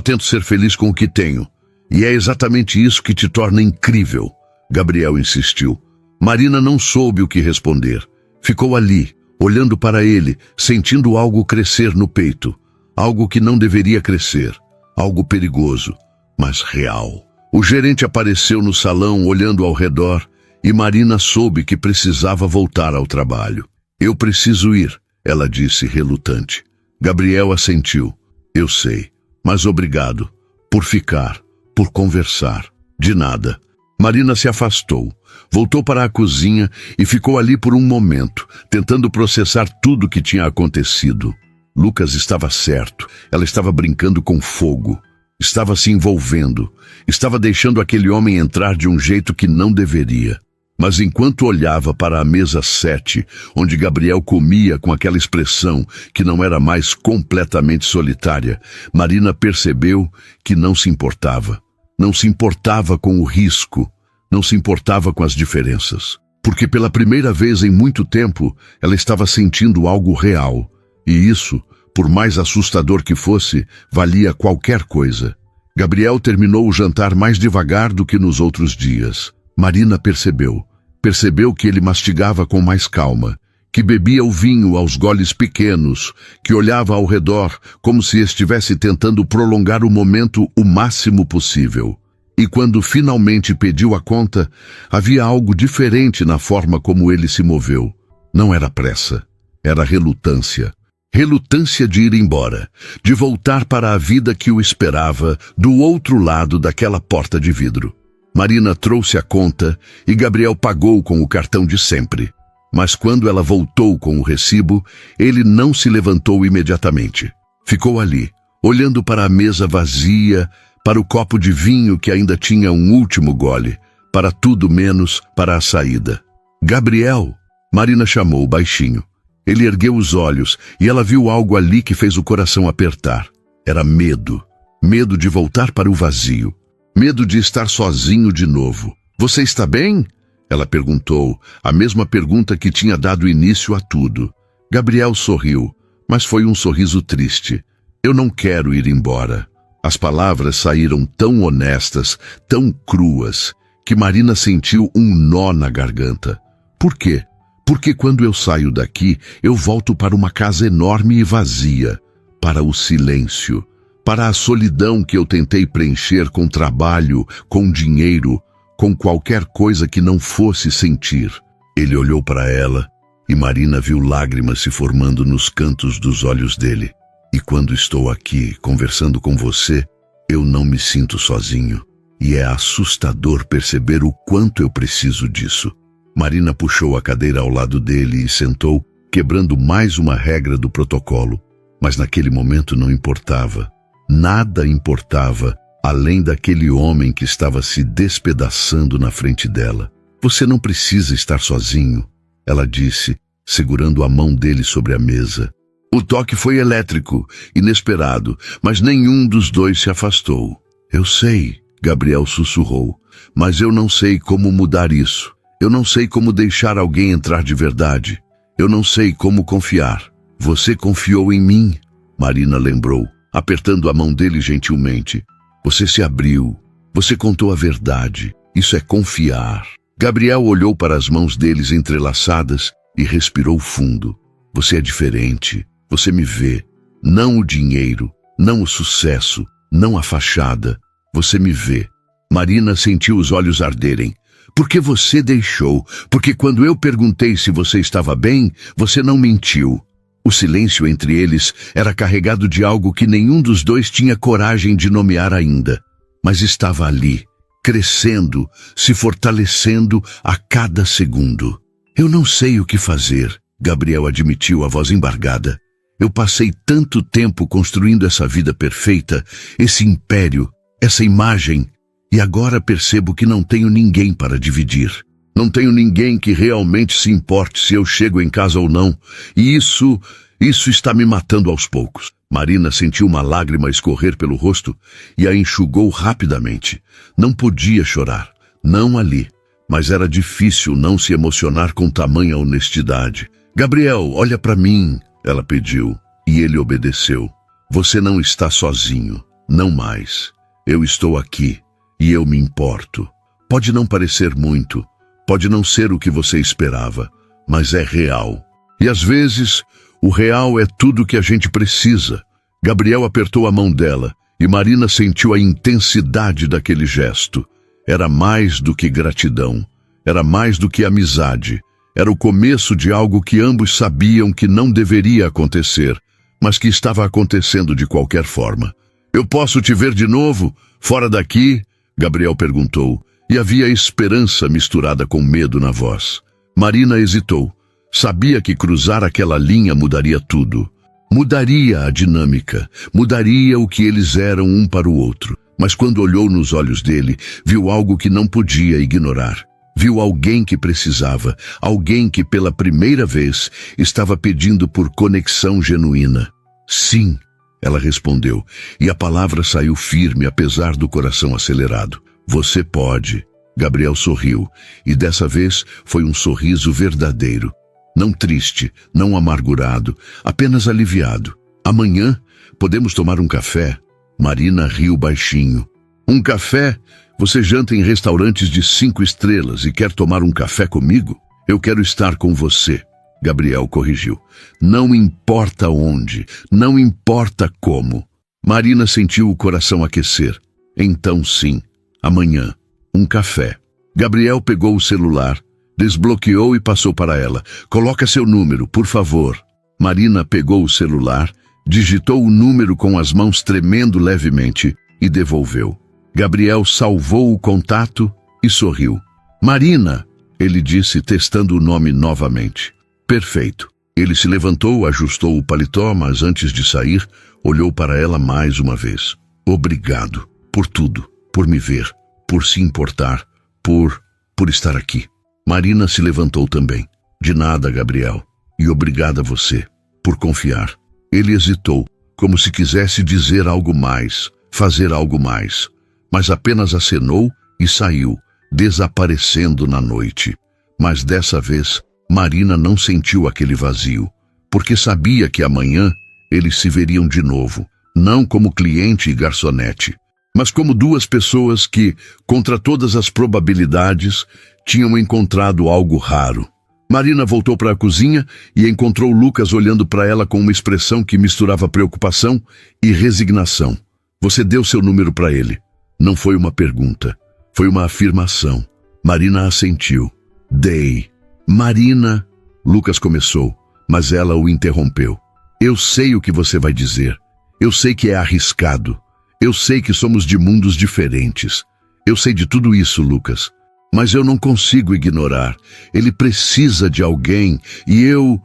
tento ser feliz com o que tenho. E é exatamente isso que te torna incrível. Gabriel insistiu. Marina não soube o que responder. Ficou ali, olhando para ele, sentindo algo crescer no peito. Algo que não deveria crescer. Algo perigoso, mas real. O gerente apareceu no salão, olhando ao redor, e Marina soube que precisava voltar ao trabalho. Eu preciso ir, ela disse, relutante. Gabriel assentiu. Eu sei, mas obrigado. Por ficar, por conversar. De nada. Marina se afastou, voltou para a cozinha e ficou ali por um momento, tentando processar tudo o que tinha acontecido. Lucas estava certo, ela estava brincando com fogo, estava se envolvendo, estava deixando aquele homem entrar de um jeito que não deveria. Mas enquanto olhava para a mesa 7, onde Gabriel comia com aquela expressão que não era mais completamente solitária, Marina percebeu que não se importava. Não se importava com o risco, não se importava com as diferenças. Porque pela primeira vez em muito tempo, ela estava sentindo algo real. E isso, por mais assustador que fosse, valia qualquer coisa. Gabriel terminou o jantar mais devagar do que nos outros dias. Marina percebeu que ele mastigava com mais calma, que bebia o vinho aos goles pequenos, que olhava ao redor como se estivesse tentando prolongar o momento o máximo possível. E quando finalmente pediu a conta, havia algo diferente na forma como ele se moveu. Não era pressa, era relutância. Relutância de ir embora, de voltar para a vida que o esperava do outro lado daquela porta de vidro. Marina trouxe a conta e Gabriel pagou com o cartão de sempre. Mas quando ela voltou com o recibo, ele não se levantou imediatamente. Ficou ali, olhando para a mesa vazia, para o copo de vinho que ainda tinha um último gole, para tudo menos para a saída. Gabriel! Marina chamou baixinho. Ele ergueu os olhos e ela viu algo ali que fez o coração apertar. Era medo. Medo de voltar para o vazio. Medo de estar sozinho de novo. Você está bem? Ela perguntou, a mesma pergunta que tinha dado início a tudo. Gabriel sorriu, mas foi um sorriso triste. Eu não quero ir embora. As palavras saíram tão honestas, tão cruas, que Marina sentiu um nó na garganta. Por quê? Porque quando eu saio daqui, eu volto para uma casa enorme e vazia, para o silêncio, para a solidão que eu tentei preencher com trabalho, com dinheiro, com qualquer coisa que não fosse sentir. Ele olhou para ela e Marina viu lágrimas se formando nos cantos dos olhos dele. E quando estou aqui, conversando com você, eu não me sinto sozinho. E é assustador perceber o quanto eu preciso disso. Marina puxou a cadeira ao lado dele e sentou, quebrando mais uma regra do protocolo. Mas naquele momento não importava. Nada importava, além daquele homem que estava se despedaçando na frente dela. Você não precisa estar sozinho, ela disse, segurando a mão dele sobre a mesa. O toque foi elétrico, inesperado, mas nenhum dos dois se afastou. Eu sei, Gabriel sussurrou, mas eu não sei como mudar isso. Eu não sei como deixar alguém entrar de verdade. Eu não sei como confiar. Você confiou em mim, Marina lembrou, apertando a mão dele gentilmente. Você se abriu. Você contou a verdade. Isso é confiar. Gabriel olhou para as mãos deles entrelaçadas e respirou fundo. Você é diferente. Você me vê. Não o dinheiro, não o sucesso, não a fachada. Você me vê. Marina sentiu os olhos arderem. Porque você deixou, porque quando eu perguntei se você estava bem, você não mentiu. O silêncio entre eles era carregado de algo que nenhum dos dois tinha coragem de nomear ainda. Mas estava ali, crescendo, se fortalecendo a cada segundo. Eu não sei o que fazer, Gabriel admitiu, a voz embargada. Eu passei tanto tempo construindo essa vida perfeita, esse império, essa imagem. E agora percebo que não tenho ninguém para dividir. Não tenho ninguém que realmente se importe se eu chego em casa ou não. E isso está me matando aos poucos. Marina sentiu uma lágrima escorrer pelo rosto e a enxugou rapidamente. Não podia chorar, não ali. Mas era difícil não se emocionar com tamanha honestidade. Gabriel, olha para mim, ela pediu. E ele obedeceu. Você não está sozinho, não mais. Eu estou aqui. E eu me importo. Pode não parecer muito, pode não ser o que você esperava, mas é real. E às vezes, o real é tudo o que a gente precisa. Gabriel apertou a mão dela e Marina sentiu a intensidade daquele gesto. Era mais do que gratidão, era mais do que amizade. Era o começo de algo que ambos sabiam que não deveria acontecer, mas que estava acontecendo de qualquer forma. Eu posso te ver de novo, fora daqui? Gabriel perguntou, e havia esperança misturada com medo na voz. Marina hesitou. Sabia que cruzar aquela linha mudaria tudo. Mudaria a dinâmica, mudaria o que eles eram um para o outro. Mas quando olhou nos olhos dele, viu algo que não podia ignorar. Viu alguém que precisava, alguém que pela primeira vez estava pedindo por conexão genuína. Sim, ela respondeu, e a palavra saiu firme apesar do coração acelerado. Você pode. Gabriel sorriu, e dessa vez foi um sorriso verdadeiro. Não triste, não amargurado, apenas aliviado. Amanhã podemos tomar um café? Marina riu baixinho. Um café? Você janta em restaurantes de 5 estrelas e quer tomar um café comigo? Eu quero estar com você. Gabriel corrigiu. Não importa onde, não importa como. Marina sentiu o coração aquecer. Então sim, amanhã, um café. Gabriel pegou o celular, desbloqueou e passou para ela. Coloca seu número, por favor. Marina pegou o celular, digitou o número com as mãos tremendo levemente e devolveu. Gabriel salvou o contato e sorriu. Marina, ele disse, testando o nome novamente. Perfeito. Ele se levantou, ajustou o paletó, mas antes de sair, olhou para ela mais uma vez. Obrigado por tudo, por me ver, por se importar, por estar aqui. Marina se levantou também. De nada, Gabriel. E obrigada a você, por confiar. Ele hesitou, como se quisesse dizer algo mais, fazer algo mais, mas apenas acenou e saiu, desaparecendo na noite. Mas dessa vez, Marina não sentiu aquele vazio, porque sabia que amanhã eles se veriam de novo, não como cliente e garçonete, mas como duas pessoas que, contra todas as probabilidades, tinham encontrado algo raro. Marina voltou para a cozinha e encontrou Lucas olhando para ela com uma expressão que misturava preocupação e resignação. Você deu seu número para ele. Não foi uma pergunta, foi uma afirmação. Marina assentiu. Dei. Marina, Lucas começou, mas ela o interrompeu. Eu sei o que você vai dizer. Eu sei que é arriscado. Eu sei que somos de mundos diferentes. Eu sei de tudo isso, Lucas. Mas eu não consigo ignorar. Ele precisa de alguém e eu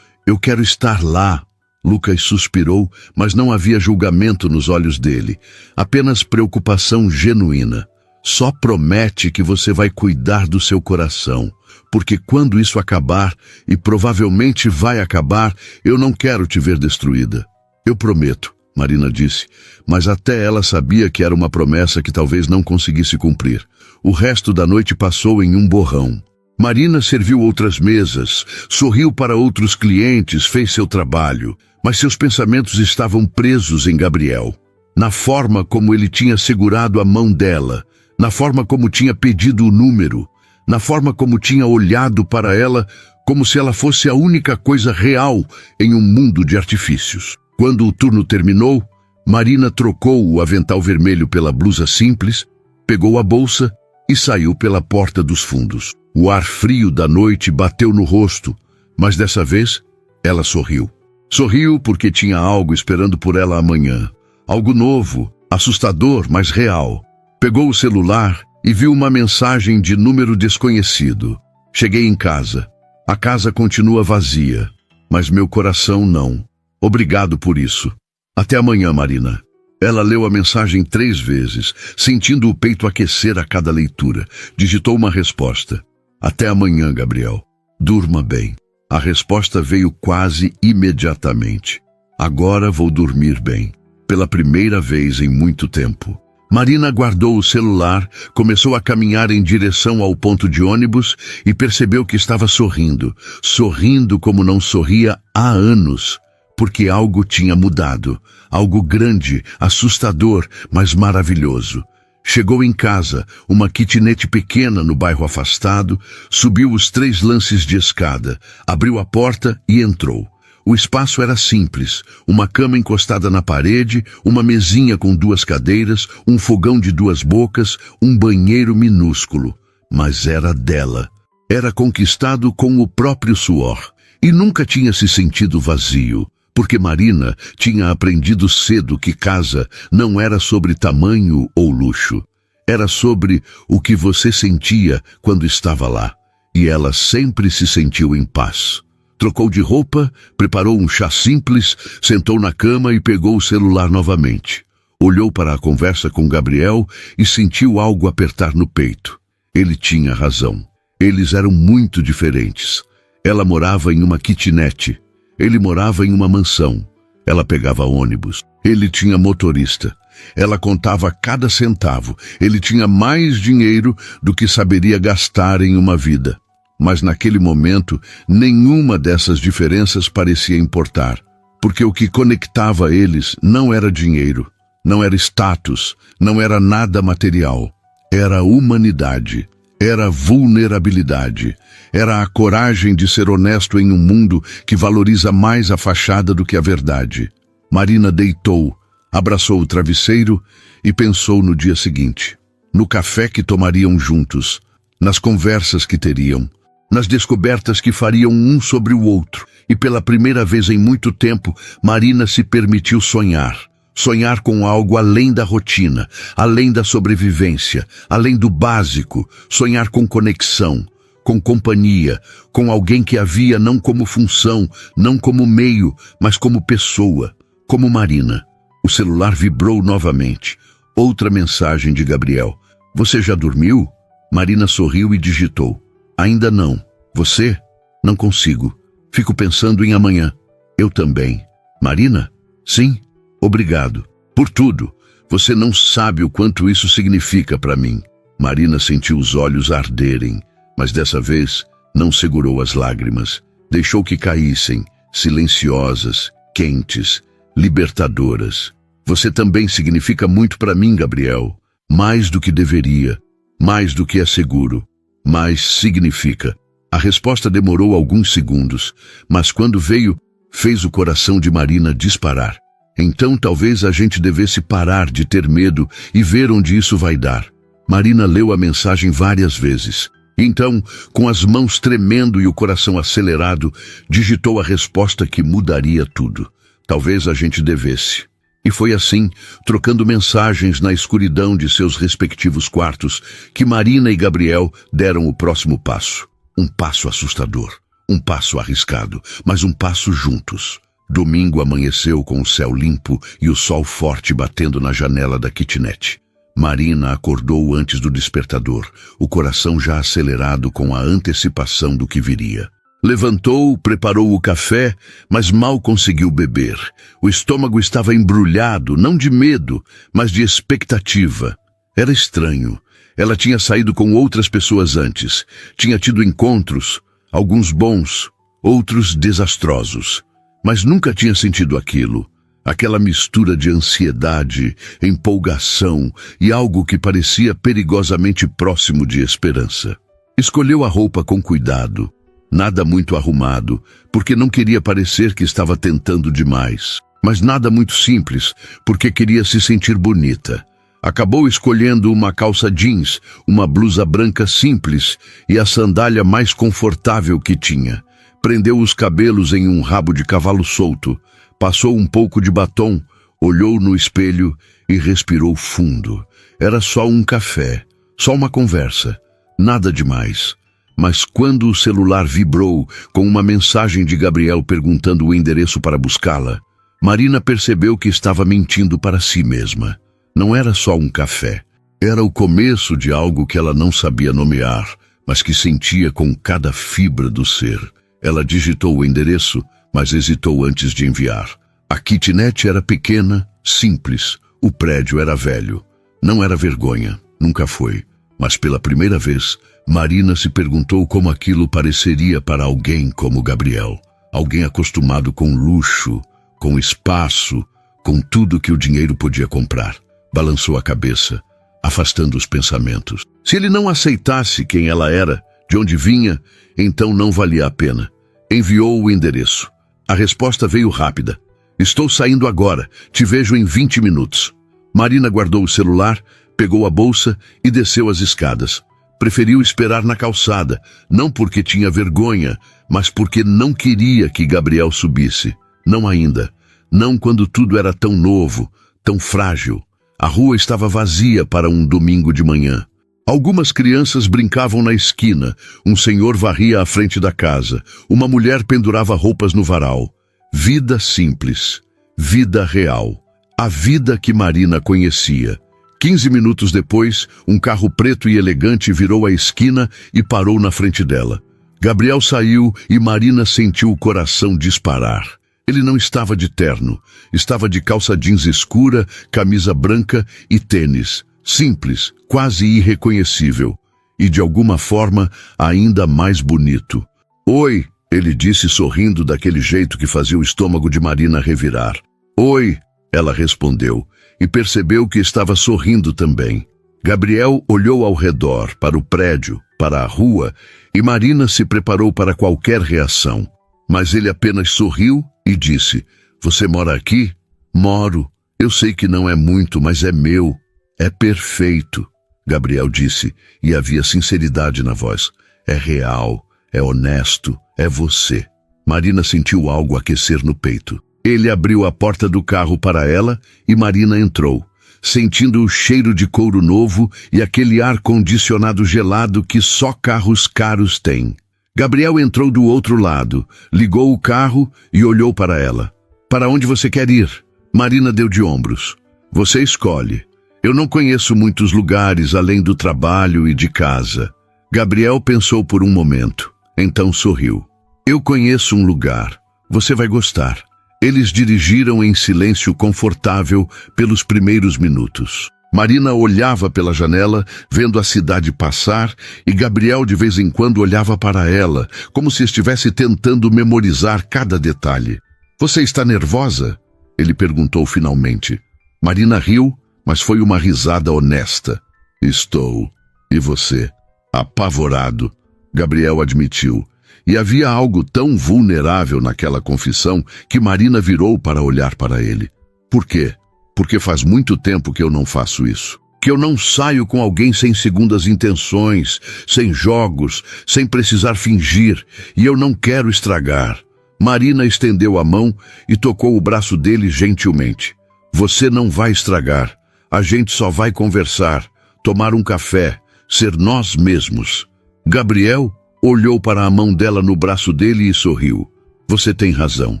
quero estar lá. Lucas suspirou, mas não havia julgamento nos olhos dele. Apenas preocupação genuína. Só promete que você vai cuidar do seu coração. Porque quando isso acabar, e provavelmente vai acabar, eu não quero te ver destruída. Eu prometo, Marina disse, mas até ela sabia que era uma promessa que talvez não conseguisse cumprir. O resto da noite passou em um borrão. Marina serviu outras mesas, sorriu para outros clientes, fez seu trabalho, mas seus pensamentos estavam presos em Gabriel. Na forma como ele tinha segurado a mão dela, na forma como tinha pedido o número, na forma como tinha olhado para ela como se ela fosse a única coisa real em um mundo de artifícios. Quando o turno terminou, Marina trocou o avental vermelho pela blusa simples, pegou a bolsa e saiu pela porta dos fundos. O ar frio da noite bateu no rosto, mas dessa vez ela sorriu. Sorriu porque tinha algo esperando por ela amanhã. Algo novo, assustador, mas real. Pegou o celular e viu uma mensagem de número desconhecido. Cheguei em casa. A casa continua vazia, mas meu coração não. Obrigado por isso. Até amanhã, Marina. Ela leu a mensagem 3 vezes, sentindo o peito aquecer a cada leitura. Digitou uma resposta. Até amanhã, Gabriel. Durma bem. A resposta veio quase imediatamente. Agora vou dormir bem. Pela primeira vez em muito tempo. Marina guardou o celular, começou a caminhar em direção ao ponto de ônibus e percebeu que estava sorrindo. Sorrindo como não sorria há anos. Porque algo tinha mudado. Algo grande, assustador, mas maravilhoso. Chegou em casa, uma kitnet pequena no bairro afastado, subiu os 3 lances de escada, abriu a porta e entrou. O espaço era simples, uma cama encostada na parede, uma mesinha com 2 cadeiras, um fogão de 2 bocas, um banheiro minúsculo. Mas era dela. Era conquistado com o próprio suor. E nunca tinha se sentido vazio. Porque Marina tinha aprendido cedo que casa não era sobre tamanho ou luxo. Era sobre o que você sentia quando estava lá. E ela sempre se sentiu em paz. Trocou de roupa, preparou um chá simples, sentou na cama e pegou o celular novamente. Olhou para a conversa com Gabriel e sentiu algo apertar no peito. Ele tinha razão. Eles eram muito diferentes. Ela morava em uma kitnet. Ele morava em uma mansão. Ela pegava ônibus. Ele tinha motorista. Ela contava cada centavo. Ele tinha mais dinheiro do que saberia gastar em uma vida. Mas naquele momento, nenhuma dessas diferenças parecia importar. Porque o que conectava eles não era dinheiro, não era status, não era nada material. Era humanidade, era vulnerabilidade, era a coragem de ser honesto em um mundo que valoriza mais a fachada do que a verdade. Marina deitou, abraçou o travesseiro e pensou no dia seguinte, no café que tomariam juntos, nas conversas que teriam, nas descobertas que fariam um sobre o outro. E pela primeira vez em muito tempo, Marina se permitiu sonhar. Sonhar com algo além da rotina, além da sobrevivência, além do básico. Sonhar com conexão, com companhia, com alguém que a via não como função, não como meio, mas como pessoa, como Marina. O celular vibrou novamente. Outra mensagem de Gabriel. Você já dormiu? Marina sorriu e digitou. Ainda não. Você? Não consigo. Fico pensando em amanhã. Eu também. Marina? Sim. Obrigado. Por tudo. Você não sabe o quanto isso significa para mim. Marina sentiu os olhos arderem, mas dessa vez não segurou as lágrimas. Deixou que caíssem, silenciosas, quentes, libertadoras. Você também significa muito para mim, Gabriel. Mais do que deveria. Mais do que é seguro. Mas significa. A resposta demorou alguns segundos, mas quando veio, fez o coração de Marina disparar. Então talvez a gente devesse parar de ter medo e ver onde isso vai dar. Marina leu a mensagem várias vezes. Então, com as mãos tremendo e o coração acelerado, digitou a resposta que mudaria tudo. Talvez a gente devesse. E foi assim, trocando mensagens na escuridão de seus respectivos quartos, que Marina e Gabriel deram o próximo passo. Um passo assustador, um passo arriscado, mas um passo juntos. Domingo amanheceu com o céu limpo e o sol forte batendo na janela da kitnet. Marina acordou antes do despertador, o coração já acelerado com a antecipação do que viria. Levantou, preparou o café, mas mal conseguiu beber. O estômago estava embrulhado, não de medo, mas de expectativa. Era estranho. Ela tinha saído com outras pessoas antes. Tinha tido encontros, alguns bons, outros desastrosos. Mas nunca tinha sentido aquilo. Aquela mistura de ansiedade, empolgação e algo que parecia perigosamente próximo de esperança. Escolheu a roupa com cuidado. Nada muito arrumado, porque não queria parecer que estava tentando demais. Mas nada muito simples, porque queria se sentir bonita. Acabou escolhendo uma calça jeans, uma blusa branca simples e a sandália mais confortável que tinha. Prendeu os cabelos em um rabo de cavalo solto, passou um pouco de batom, olhou no espelho e respirou fundo. Era só um café, só uma conversa, nada demais. Mas quando o celular vibrou com uma mensagem de Gabriel perguntando o endereço para buscá-la, Marina percebeu que estava mentindo para si mesma. Não era só um café. Era o começo de algo que ela não sabia nomear, mas que sentia com cada fibra do ser. Ela digitou o endereço, mas hesitou antes de enviar. A kitnet era pequena, simples. O prédio era velho. Não era vergonha, nunca foi. Mas pela primeira vez, Marina se perguntou como aquilo pareceria para alguém como Gabriel. Alguém acostumado com luxo, com espaço, com tudo que o dinheiro podia comprar. Balançou a cabeça, afastando os pensamentos. Se ele não aceitasse quem ela era, de onde vinha, então não valia a pena. Enviou o endereço. A resposta veio rápida. Estou saindo agora, te vejo em 20 minutos. Marina guardou o celular, pegou a bolsa e desceu as escadas. Preferiu esperar na calçada, não porque tinha vergonha, mas porque não queria que Gabriel subisse. Não ainda. Não quando tudo era tão novo, tão frágil. A rua estava vazia para um domingo de manhã. Algumas crianças brincavam na esquina, um senhor varria à frente da casa, uma mulher pendurava roupas no varal. Vida simples, vida real, a vida que Marina conhecia. 15 minutos depois, um carro preto e elegante virou a esquina e parou na frente dela. Gabriel saiu e Marina sentiu o coração disparar. Ele não estava de terno, estava de calça jeans escura, camisa branca e tênis. Simples, quase irreconhecível, e de alguma forma ainda mais bonito. "Oi", ele disse sorrindo daquele jeito que fazia o estômago de Marina revirar. "Oi", ela respondeu, e percebeu que estava sorrindo também. Gabriel olhou ao redor, para o prédio, para a rua, e Marina se preparou para qualquer reação. Mas ele apenas sorriu e disse: "Você mora aqui?" "Moro. Eu sei que não é muito, mas é meu." "É perfeito", Gabriel disse, e havia sinceridade na voz. "É real, é honesto, é você." Marina sentiu algo aquecer no peito. Ele abriu a porta do carro para ela e Marina entrou, sentindo o cheiro de couro novo e aquele ar-condicionado gelado que só carros caros têm. Gabriel entrou do outro lado, ligou o carro e olhou para ela. "Para onde você quer ir?" Marina deu de ombros. "Você escolhe. Eu não conheço muitos lugares além do trabalho e de casa." Gabriel pensou por um momento, então sorriu. "Eu conheço um lugar. Você vai gostar." Eles dirigiram em silêncio confortável pelos primeiros minutos. Marina olhava pela janela, vendo a cidade passar, e Gabriel de vez em quando olhava para ela, como se estivesse tentando memorizar cada detalhe. "Você está nervosa?" ele perguntou finalmente. Marina riu, mas foi uma risada honesta. "Estou. E você?" "Apavorado", Gabriel admitiu. E havia algo tão vulnerável naquela confissão que Marina virou para olhar para ele. "Por quê?" "Porque faz muito tempo que eu não faço isso. Que eu não saio com alguém sem segundas intenções, sem jogos, sem precisar fingir, e eu não quero estragar." Marina estendeu a mão e tocou o braço dele gentilmente. "Você não vai estragar. A gente só vai conversar, tomar um café, ser nós mesmos." Gabriel olhou para a mão dela no braço dele e sorriu. "Você tem razão.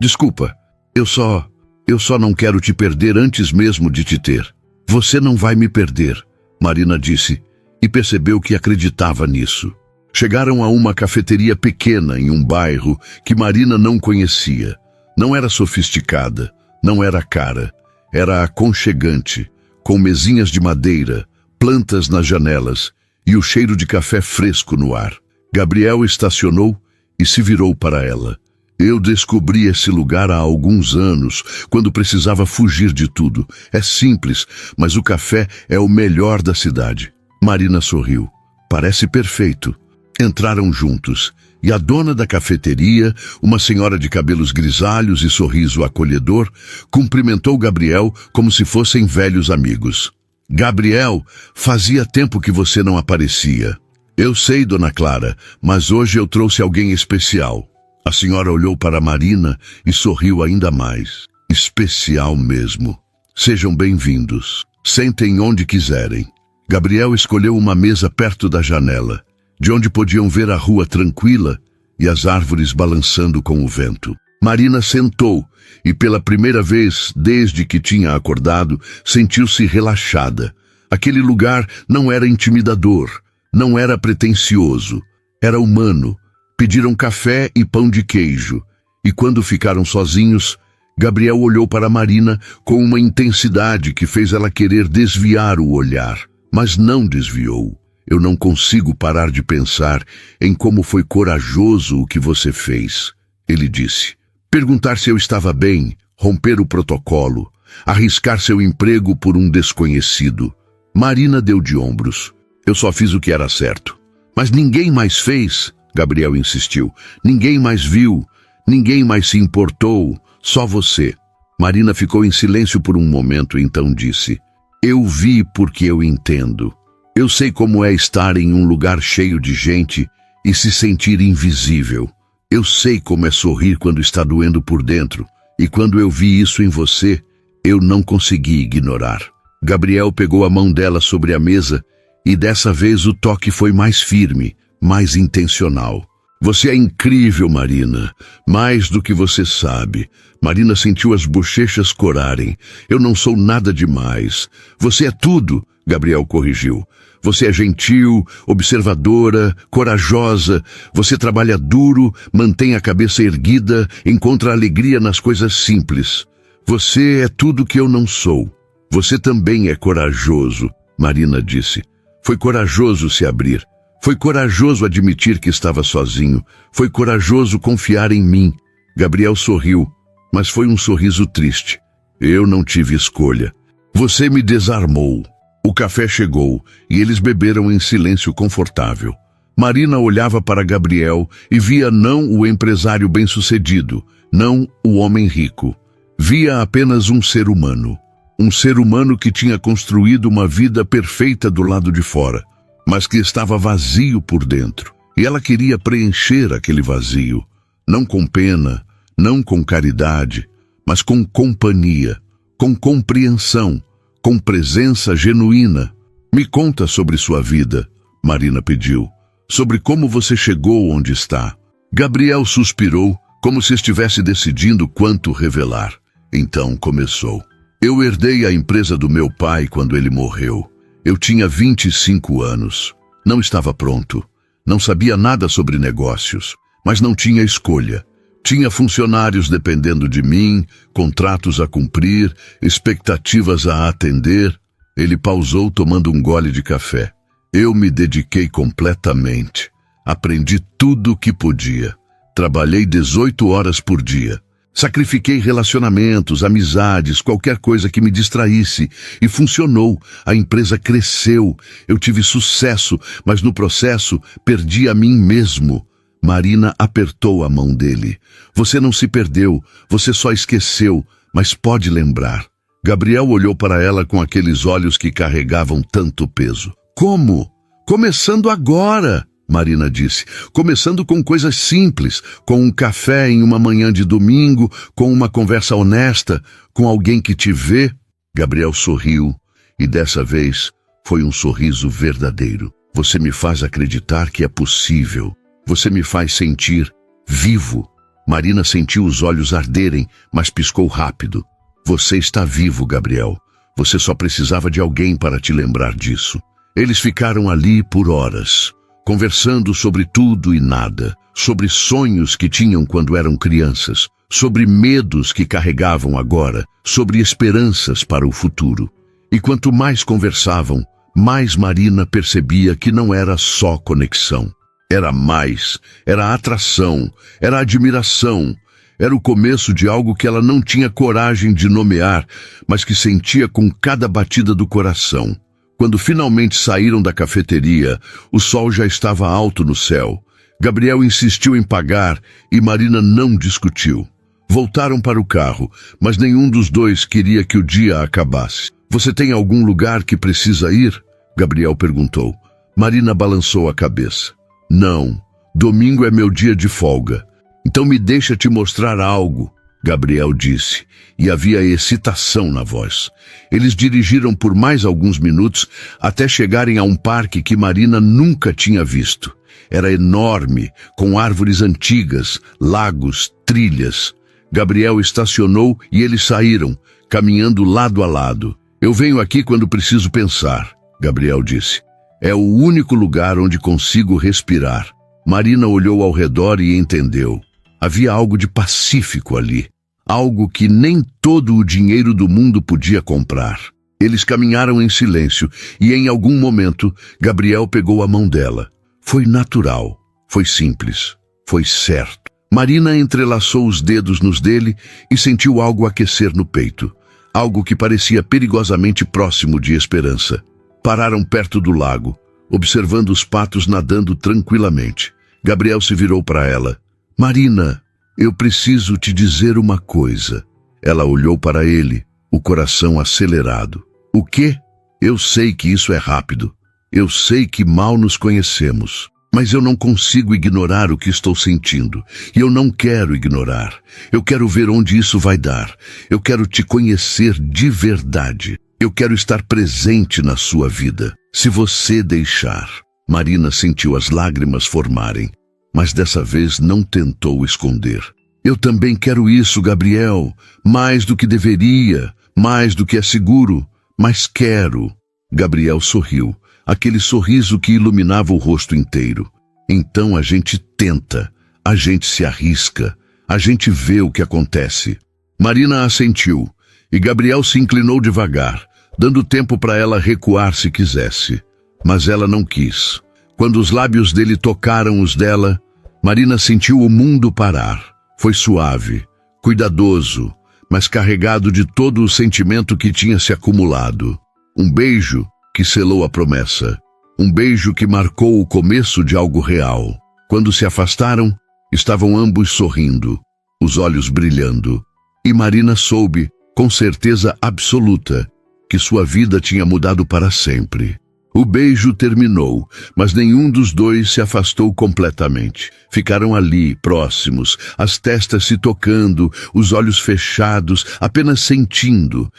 Desculpa, eu só não quero te perder antes mesmo de te ter." "Você não vai me perder", Marina disse, e percebeu que acreditava nisso. Chegaram a uma cafeteria pequena em um bairro que Marina não conhecia. Não era sofisticada, não era cara, era aconchegante, com mesinhas de madeira, plantas nas janelas e o cheiro de café fresco no ar. Gabriel estacionou e se virou para ela. "Eu descobri esse lugar há alguns anos, quando precisava fugir de tudo. É simples, mas o café é o melhor da cidade." Marina sorriu. "Parece perfeito." Entraram juntos, e a dona da cafeteria, uma senhora de cabelos grisalhos e sorriso acolhedor, cumprimentou Gabriel como se fossem velhos amigos. "Gabriel, fazia tempo que você não aparecia." "Eu sei, dona Clara, mas hoje eu trouxe alguém especial." A senhora olhou para Marina e sorriu ainda mais. "Especial mesmo. Sejam bem-vindos. Sentem onde quiserem." Gabriel escolheu uma mesa perto da janela, de onde podiam ver a rua tranquila e as árvores balançando com o vento. Marina sentou e, pela primeira vez desde que tinha acordado, sentiu-se relaxada. Aquele lugar não era intimidador, não era pretensioso, era humano. Pediram café e pão de queijo, e quando ficaram sozinhos, Gabriel olhou para Marina com uma intensidade que fez ela querer desviar o olhar, mas não desviou. "Eu não consigo parar de pensar em como foi corajoso o que você fez", ele disse. "Perguntar se eu estava bem, romper o protocolo, arriscar seu emprego por um desconhecido." Marina deu de ombros. "Eu só fiz o que era certo." "Mas ninguém mais fez", Gabriel insistiu. "Ninguém mais viu, ninguém mais se importou, só você." Marina ficou em silêncio por um momento e então disse: "Eu vi porque eu entendo. Eu sei como é estar em um lugar cheio de gente e se sentir invisível. Eu sei como é sorrir quando está doendo por dentro, e quando eu vi isso em você, eu não consegui ignorar." Gabriel pegou a mão dela sobre a mesa e dessa vez o toque foi mais firme, mais intencional. Você é incrível, Marina. Mais do que você sabe. Marina sentiu as bochechas corarem. Eu não sou nada demais. Você é tudo, Gabriel corrigiu. Você é gentil, observadora, corajosa. Você trabalha duro, mantém a cabeça erguida, encontra alegria nas coisas simples. Você é tudo que eu não sou. Você também é corajoso, Marina disse. Foi corajoso se abrir. Foi corajoso admitir que estava sozinho. Foi corajoso confiar em mim. Gabriel sorriu, mas foi um sorriso triste. Eu não tive escolha. Você me desarmou. O café chegou e eles beberam em silêncio confortável. Marina olhava para Gabriel e via não o empresário bem-sucedido, não o homem rico. Via apenas um ser humano. Um ser humano que tinha construído uma vida perfeita do lado de fora, mas que estava vazio por dentro. E ela queria preencher aquele vazio, não com pena, não com caridade, mas com companhia, com compreensão, com presença genuína. Me conta sobre sua vida, Marina pediu. Sobre como você chegou onde está. Gabriel suspirou, como se estivesse decidindo quanto revelar. Então começou. Eu herdei a empresa do meu pai quando ele morreu. Eu tinha 25 anos. Não estava pronto. Não sabia nada sobre negócios, mas não tinha escolha. Tinha funcionários dependendo de mim, contratos a cumprir, expectativas a atender. Ele pausou tomando um gole de café. Eu me dediquei completamente. Aprendi tudo o que podia. Trabalhei 18 horas por dia. Sacrifiquei relacionamentos, amizades, qualquer coisa que me distraísse. E funcionou. A empresa cresceu. Eu tive sucesso, mas no processo perdi a mim mesmo. Marina apertou a mão dele. Você não se perdeu, você só esqueceu, mas pode lembrar. Gabriel olhou para ela com aqueles olhos que carregavam tanto peso. Como? Começando agora, Marina disse. Começando com coisas simples, com um café em uma manhã de domingo, com uma conversa honesta, com alguém que te vê. Gabriel sorriu, e dessa vez foi um sorriso verdadeiro. Você me faz acreditar que é possível. Você me faz sentir vivo. Marina sentiu os olhos arderem, mas piscou rápido. Você está vivo, Gabriel. Você só precisava de alguém para te lembrar disso. Eles ficaram ali por horas, conversando sobre tudo e nada, sobre sonhos que tinham quando eram crianças, sobre medos que carregavam agora, sobre esperanças para o futuro. E quanto mais conversavam, mais Marina percebia que não era só conexão. Era mais, era atração, era admiração, era o começo de algo que ela não tinha coragem de nomear, mas que sentia com cada batida do coração. Quando finalmente saíram da cafeteria, o sol já estava alto no céu. Gabriel insistiu em pagar e Marina não discutiu. Voltaram para o carro, mas nenhum dos dois queria que o dia acabasse. Você tem algum lugar que precisa ir? Gabriel perguntou. Marina balançou a cabeça. Não, domingo é meu dia de folga. Então me deixa te mostrar algo, Gabriel disse, e havia excitação na voz. Eles dirigiram por mais alguns minutos até chegarem a um parque que Marina nunca tinha visto. Era enorme, com árvores antigas, lagos, trilhas. Gabriel estacionou e eles saíram, caminhando lado a lado. Eu venho aqui quando preciso pensar, Gabriel disse. É o único lugar onde consigo respirar. Marina olhou ao redor e entendeu. Havia algo de pacífico ali. Algo que nem todo o dinheiro do mundo podia comprar. Eles caminharam em silêncio e em algum momento Gabriel pegou a mão dela. Foi natural, foi simples, foi certo. Marina entrelaçou os dedos nos dele e sentiu algo aquecer no peito. Algo que parecia perigosamente próximo de esperança. Pararam perto do lago, observando os patos nadando tranquilamente. Gabriel se virou para ela. Marina, eu preciso te dizer uma coisa. Ela olhou para ele, o coração acelerado. O quê? Eu sei que isso é rápido. Eu sei que mal nos conhecemos. Mas eu não consigo ignorar o que estou sentindo. E eu não quero ignorar. Eu quero ver onde isso vai dar. Eu quero te conhecer de verdade. Eu quero estar presente na sua vida, se você deixar. Marina sentiu as lágrimas formarem, mas dessa vez não tentou esconder. Eu também quero isso, Gabriel, mais do que deveria, mais do que é seguro, mas quero. Gabriel sorriu, aquele sorriso que iluminava o rosto inteiro. Então a gente tenta, a gente se arrisca, a gente vê o que acontece. Marina assentiu, e Gabriel se inclinou devagar, dando tempo para ela recuar se quisesse. Mas ela não quis. Quando os lábios dele tocaram os dela, Marina sentiu o mundo parar. Foi suave, cuidadoso, mas carregado de todo o sentimento que tinha se acumulado. Um beijo que selou a promessa. Um beijo que marcou o começo de algo real. Quando se afastaram, estavam ambos sorrindo, os olhos brilhando. E Marina soube, com certeza absoluta, que sua vida tinha mudado para sempre. O beijo terminou, mas nenhum dos dois se afastou completamente. Ficaram ali, próximos, as testas se tocando, os olhos fechados, apenas sentindo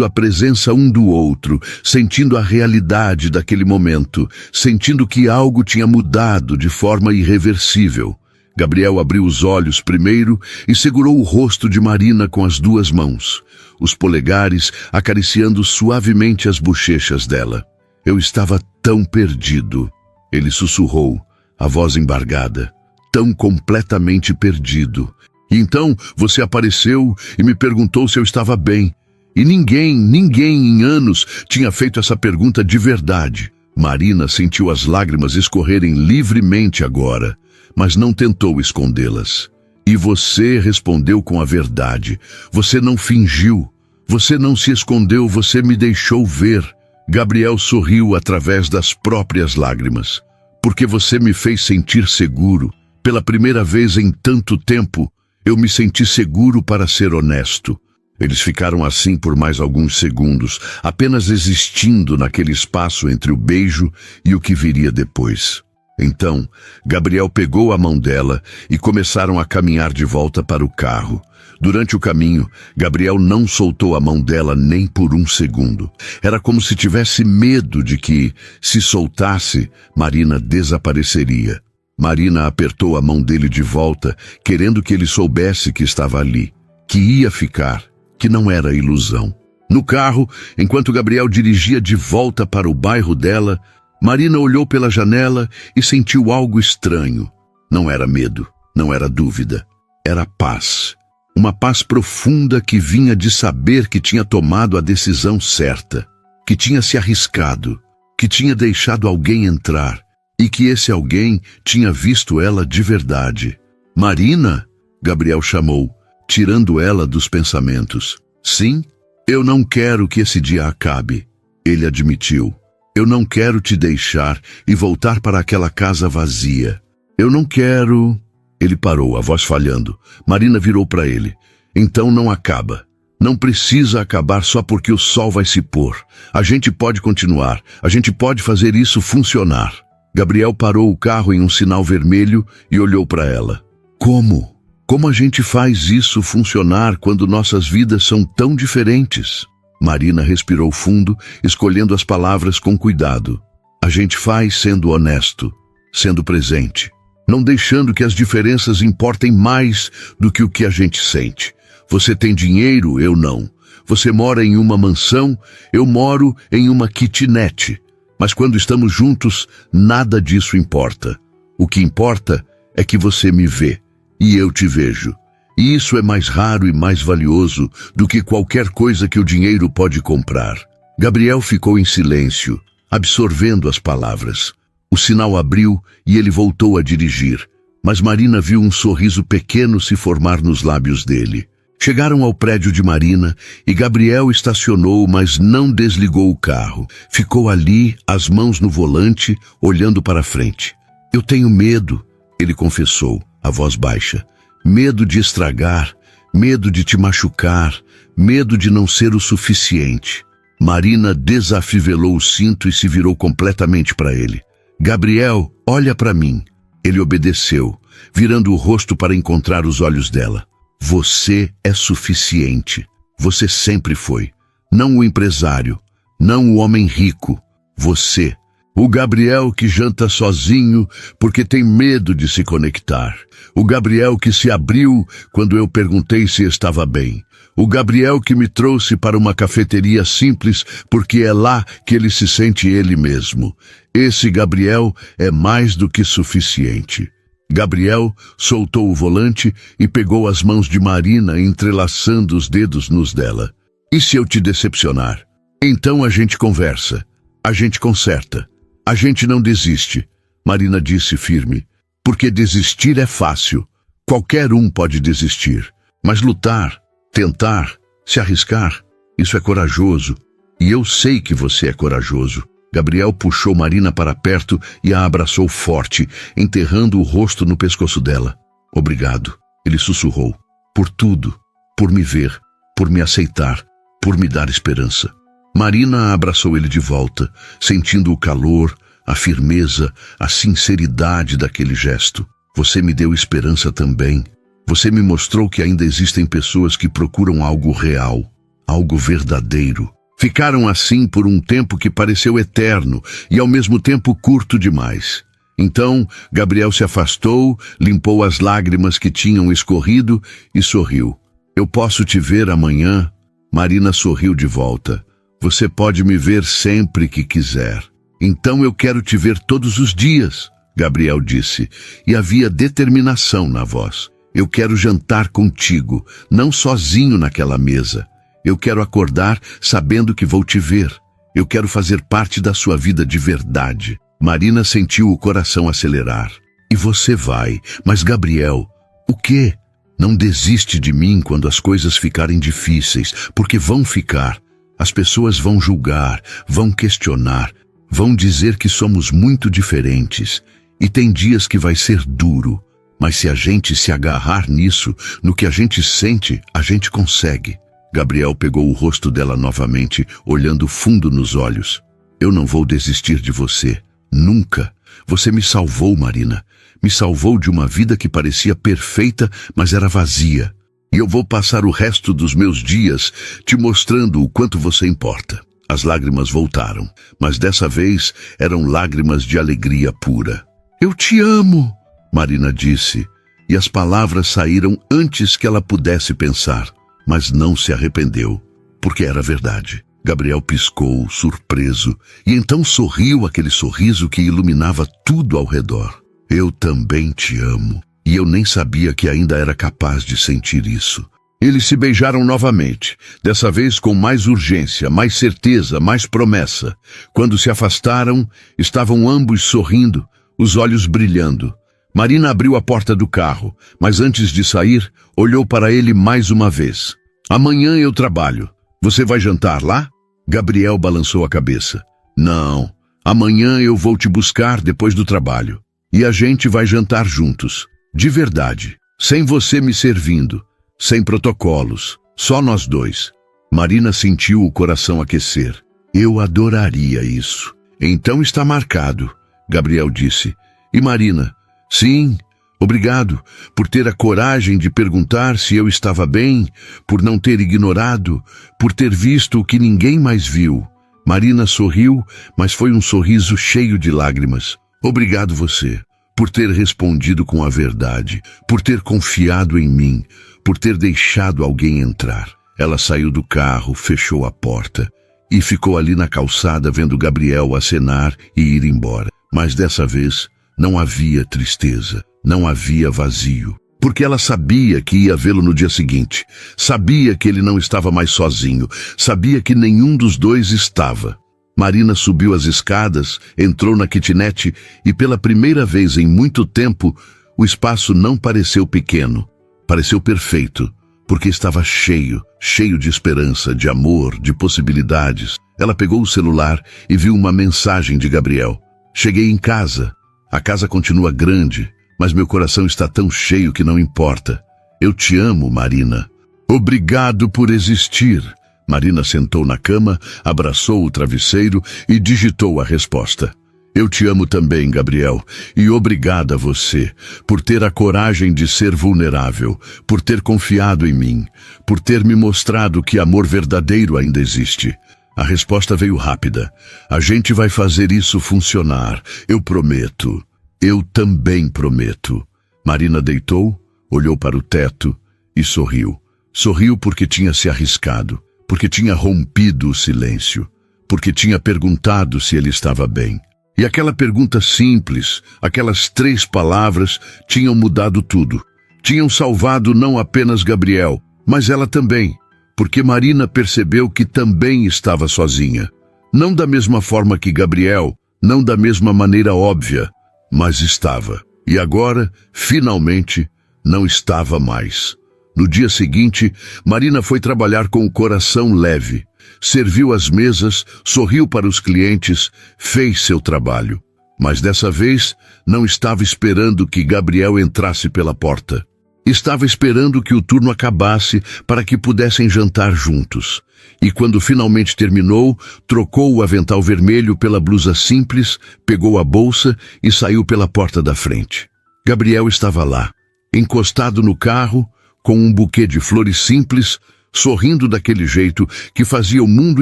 a presença um do outro, sentindo a realidade daquele momento, sentindo que algo tinha mudado de forma irreversível. Gabriel abriu os olhos primeiro e segurou o rosto de Marina com as duas mãos, os polegares acariciando suavemente as bochechas dela. Eu estava tão perdido, ele sussurrou, a voz embargada, tão completamente perdido. E então você apareceu e me perguntou se eu estava bem. E ninguém em anos tinha feito essa pergunta de verdade. Marina sentiu as lágrimas escorrerem livremente agora, mas não tentou escondê-las. E você respondeu com a verdade. Você não fingiu. Você não se escondeu, você me deixou ver. Gabriel sorriu através das próprias lágrimas. Porque você me fez sentir seguro. Pela primeira vez em tanto tempo, eu me senti seguro para ser honesto. Eles ficaram assim por mais alguns segundos, apenas existindo naquele espaço entre o beijo e o que viria depois. Então, Gabriel pegou a mão dela e começaram a caminhar de volta para o carro. Durante o caminho, Gabriel não soltou a mão dela nem por um segundo. Era como se tivesse medo de que, se soltasse, Marina desapareceria. Marina apertou a mão dele de volta, querendo que ele soubesse que estava ali, que ia ficar, que não era ilusão. No carro, enquanto Gabriel dirigia de volta para o bairro dela, Marina olhou pela janela e sentiu algo estranho. Não era medo, não era dúvida, era paz. Uma paz profunda que vinha de saber que tinha tomado a decisão certa, que tinha se arriscado, que tinha deixado alguém entrar e que esse alguém tinha visto ela de verdade. Marina? Gabriel chamou, tirando ela dos pensamentos. Sim, eu não quero que esse dia acabe, ele admitiu. Eu não quero te deixar e voltar para aquela casa vazia. Eu não quero... Ele parou, a voz falhando. Marina virou para ele. Então não acaba. Não precisa acabar só porque o sol vai se pôr. A gente pode continuar. A gente pode fazer isso funcionar. Gabriel parou o carro em um sinal vermelho e olhou para ela. Como? Como a gente faz isso funcionar quando nossas vidas são tão diferentes? Marina respirou fundo, escolhendo as palavras com cuidado. A gente faz sendo honesto, sendo presente. Não deixando que as diferenças importem mais do que o que a gente sente. Você tem dinheiro, eu não. Você mora em uma mansão, eu moro em uma kitnet. Mas quando estamos juntos, nada disso importa. O que importa é que você me vê e eu te vejo. E isso é mais raro e mais valioso do que qualquer coisa que o dinheiro pode comprar. Gabriel ficou em silêncio, absorvendo as palavras. O sinal abriu e ele voltou a dirigir, mas Marina viu um sorriso pequeno se formar nos lábios dele. Chegaram ao prédio de Marina e Gabriel estacionou, mas não desligou o carro. Ficou ali, as mãos no volante, olhando para frente. Eu tenho medo, ele confessou, a voz baixa. Medo de estragar, medo de te machucar, medo de não ser o suficiente. Marina desafivelou o cinto e se virou completamente para ele. Gabriel, olha para mim. Ele obedeceu, virando o rosto para encontrar os olhos dela. Você é suficiente. Você sempre foi. Não o empresário, não o homem rico, você. O Gabriel que janta sozinho porque tem medo de se conectar. O Gabriel que se abriu quando eu perguntei se estava bem. O Gabriel que me trouxe para uma cafeteria simples porque é lá que ele se sente ele mesmo. Esse Gabriel é mais do que suficiente. Gabriel soltou o volante e pegou as mãos de Marina, entrelaçando os dedos nos dela. E se eu te decepcionar? Então a gente conversa, a gente conserta, a gente não desiste, Marina disse firme. Porque desistir é fácil. Qualquer um pode desistir. Mas lutar, tentar, se arriscar, isso é corajoso. E eu sei que você é corajoso. Gabriel puxou Marina para perto e a abraçou forte, enterrando o rosto no pescoço dela. Obrigado, ele sussurrou. Por tudo, por me ver, por me aceitar, por me dar esperança. Marina abraçou ele de volta, sentindo o calor, a firmeza, a sinceridade daquele gesto. Você me deu esperança também. Você me mostrou que ainda existem pessoas que procuram algo real, algo verdadeiro. Ficaram assim por um tempo que pareceu eterno e ao mesmo tempo curto demais. Então, Gabriel se afastou, limpou as lágrimas que tinham escorrido e sorriu. Eu posso te ver amanhã? Marina sorriu de volta. Você pode me ver sempre que quiser. Então eu quero te ver todos os dias, Gabriel disse, e havia determinação na voz. Eu quero jantar contigo, não sozinho naquela mesa. Eu quero acordar sabendo que vou te ver. Eu quero fazer parte da sua vida de verdade. Marina sentiu o coração acelerar. E você vai, mas Gabriel, o quê? Não desiste de mim quando as coisas ficarem difíceis, porque vão ficar. As pessoas vão julgar, vão questionar, vão dizer que somos muito diferentes. E tem dias que vai ser duro. Mas se a gente se agarrar nisso, no que a gente sente, a gente consegue. Gabriel pegou o rosto dela novamente, olhando fundo nos olhos. Eu não vou desistir de você. Nunca. Você me salvou, Marina. Me salvou de uma vida que parecia perfeita, mas era vazia. E eu vou passar o resto dos meus dias te mostrando o quanto você importa. As lágrimas voltaram, mas dessa vez eram lágrimas de alegria pura. Eu te amo, Marina disse, e as palavras saíram antes que ela pudesse pensar. Mas não se arrependeu, porque era verdade. Gabriel piscou, surpreso, e então sorriu aquele sorriso que iluminava tudo ao redor. Eu também te amo, e eu nem sabia que ainda era capaz de sentir isso. Eles se beijaram novamente, dessa vez com mais urgência, mais certeza, mais promessa. Quando se afastaram, estavam ambos sorrindo, os olhos brilhando. Marina abriu a porta do carro, mas antes de sair, olhou para ele mais uma vez. Amanhã eu trabalho. Você vai jantar lá? Gabriel balançou a cabeça. Não, amanhã eu vou te buscar depois do trabalho. E a gente vai jantar juntos. De verdade. Sem você me servindo. Sem protocolos. Só nós dois. Marina sentiu o coração aquecer. Eu adoraria isso. Então está marcado, Gabriel disse. E Marina? Sim, obrigado por ter a coragem de perguntar se eu estava bem, por não ter ignorado, por ter visto o que ninguém mais viu. Marina sorriu, mas foi um sorriso cheio de lágrimas. Obrigado você, por ter respondido com a verdade, por ter confiado em mim, por ter deixado alguém entrar. Ela saiu do carro, fechou a porta e ficou ali na calçada vendo Gabriel acenar e ir embora. Mas dessa vez não havia tristeza, não havia vazio, porque ela sabia que ia vê-lo no dia seguinte, sabia que ele não estava mais sozinho, sabia que nenhum dos dois estava. Marina subiu as escadas, entrou na kitnet e pela primeira vez em muito tempo, o espaço não pareceu pequeno, pareceu perfeito, porque estava cheio, cheio de esperança, de amor, de possibilidades. Ela pegou o celular e viu uma mensagem de Gabriel. Cheguei em casa. A casa continua grande, mas meu coração está tão cheio que não importa. Eu te amo, Marina. Obrigado por existir. Marina sentou na cama, abraçou o travesseiro e digitou a resposta. Eu te amo também, Gabriel, e obrigada a você por ter a coragem de ser vulnerável, por ter confiado em mim, por ter me mostrado que amor verdadeiro ainda existe. A resposta veio rápida. A gente vai fazer isso funcionar. Eu prometo. Eu também prometo. Marina deitou, olhou para o teto e sorriu. Sorriu porque tinha se arriscado, porque tinha rompido o silêncio, porque tinha perguntado se ele estava bem. E aquela pergunta simples, aquelas 3 palavras, tinham mudado tudo. Tinham salvado não apenas Gabriel, mas ela também, porque Marina percebeu que também estava sozinha. Não da mesma forma que Gabriel, não da mesma maneira óbvia, mas estava. E agora, finalmente, não estava mais. No dia seguinte, Marina foi trabalhar com o coração leve. Serviu as mesas, sorriu para os clientes, fez seu trabalho. Mas dessa vez, não estava esperando que Gabriel entrasse pela porta. Estava esperando que o turno acabasse para que pudessem jantar juntos. E quando finalmente terminou, trocou o avental vermelho pela blusa simples, pegou a bolsa e saiu pela porta da frente. Gabriel estava lá, encostado no carro, com um buquê de flores simples, sorrindo daquele jeito que fazia o mundo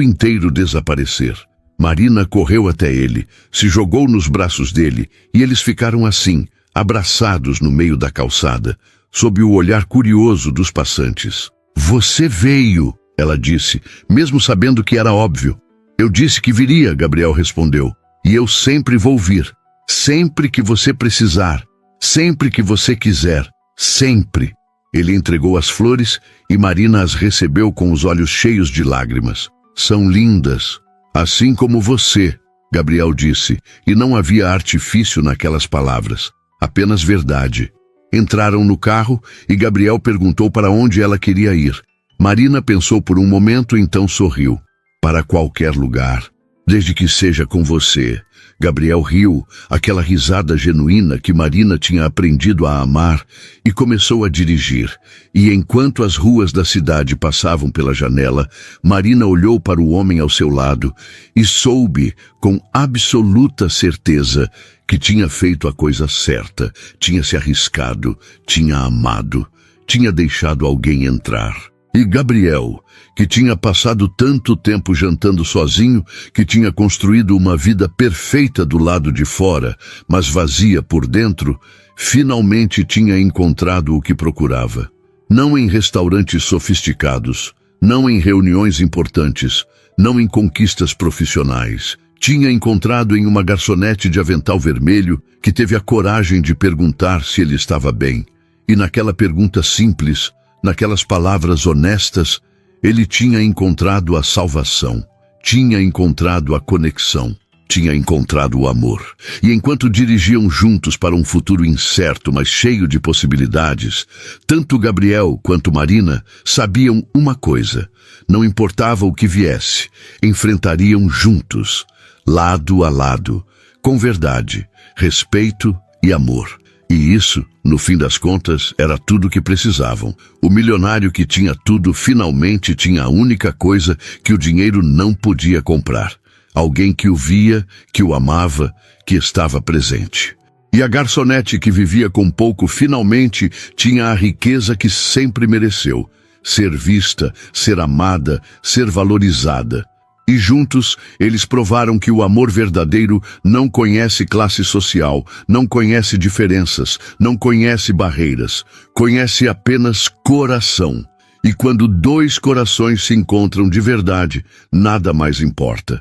inteiro desaparecer. Marina correu até ele, se jogou nos braços dele e eles ficaram assim, abraçados no meio da calçada, sob o olhar curioso dos passantes. Você veio, ela disse, mesmo sabendo que era óbvio. Eu disse que viria, Gabriel respondeu, e eu sempre vou vir, sempre que você precisar, sempre que você quiser, sempre. Ele entregou as flores e Marina as recebeu com os olhos cheios de lágrimas. São lindas, assim como você, Gabriel disse, e não havia artifício naquelas palavras, apenas verdade. Entraram no carro e Gabriel perguntou para onde ela queria ir. Marina pensou por um momento, então sorriu. Para qualquer lugar, desde que seja com você. Gabriel riu, aquela risada genuína que Marina tinha aprendido a amar, e começou a dirigir. E enquanto as ruas da cidade passavam pela janela, Marina olhou para o homem ao seu lado e soube, com absoluta certeza, que tinha feito a coisa certa, tinha se arriscado, tinha amado, tinha deixado alguém entrar. E Gabriel, que tinha passado tanto tempo jantando sozinho, que tinha construído uma vida perfeita do lado de fora, mas vazia por dentro, finalmente tinha encontrado o que procurava. Não em restaurantes sofisticados, não em reuniões importantes, não em conquistas profissionais. Tinha encontrado em uma garçonete de avental vermelho que teve a coragem de perguntar se ele estava bem. E naquela pergunta simples, naquelas palavras honestas, ele tinha encontrado a salvação, tinha encontrado a conexão, tinha encontrado o amor. E enquanto dirigiam juntos para um futuro incerto, mas cheio de possibilidades, tanto Gabriel quanto Marina sabiam uma coisa: não importava o que viesse, enfrentariam juntos, lado a lado, com verdade, respeito e amor. E isso, no fim das contas, era tudo que precisavam. O milionário que tinha tudo finalmente tinha a única coisa que o dinheiro não podia comprar. Alguém que o via, que o amava, que estava presente. E a garçonete que vivia com pouco finalmente tinha a riqueza que sempre mereceu: ser vista, ser amada, ser valorizada. E juntos, eles provaram que o amor verdadeiro não conhece classe social, não conhece diferenças, não conhece barreiras, conhece apenas coração. E quando 2 corações se encontram de verdade, nada mais importa.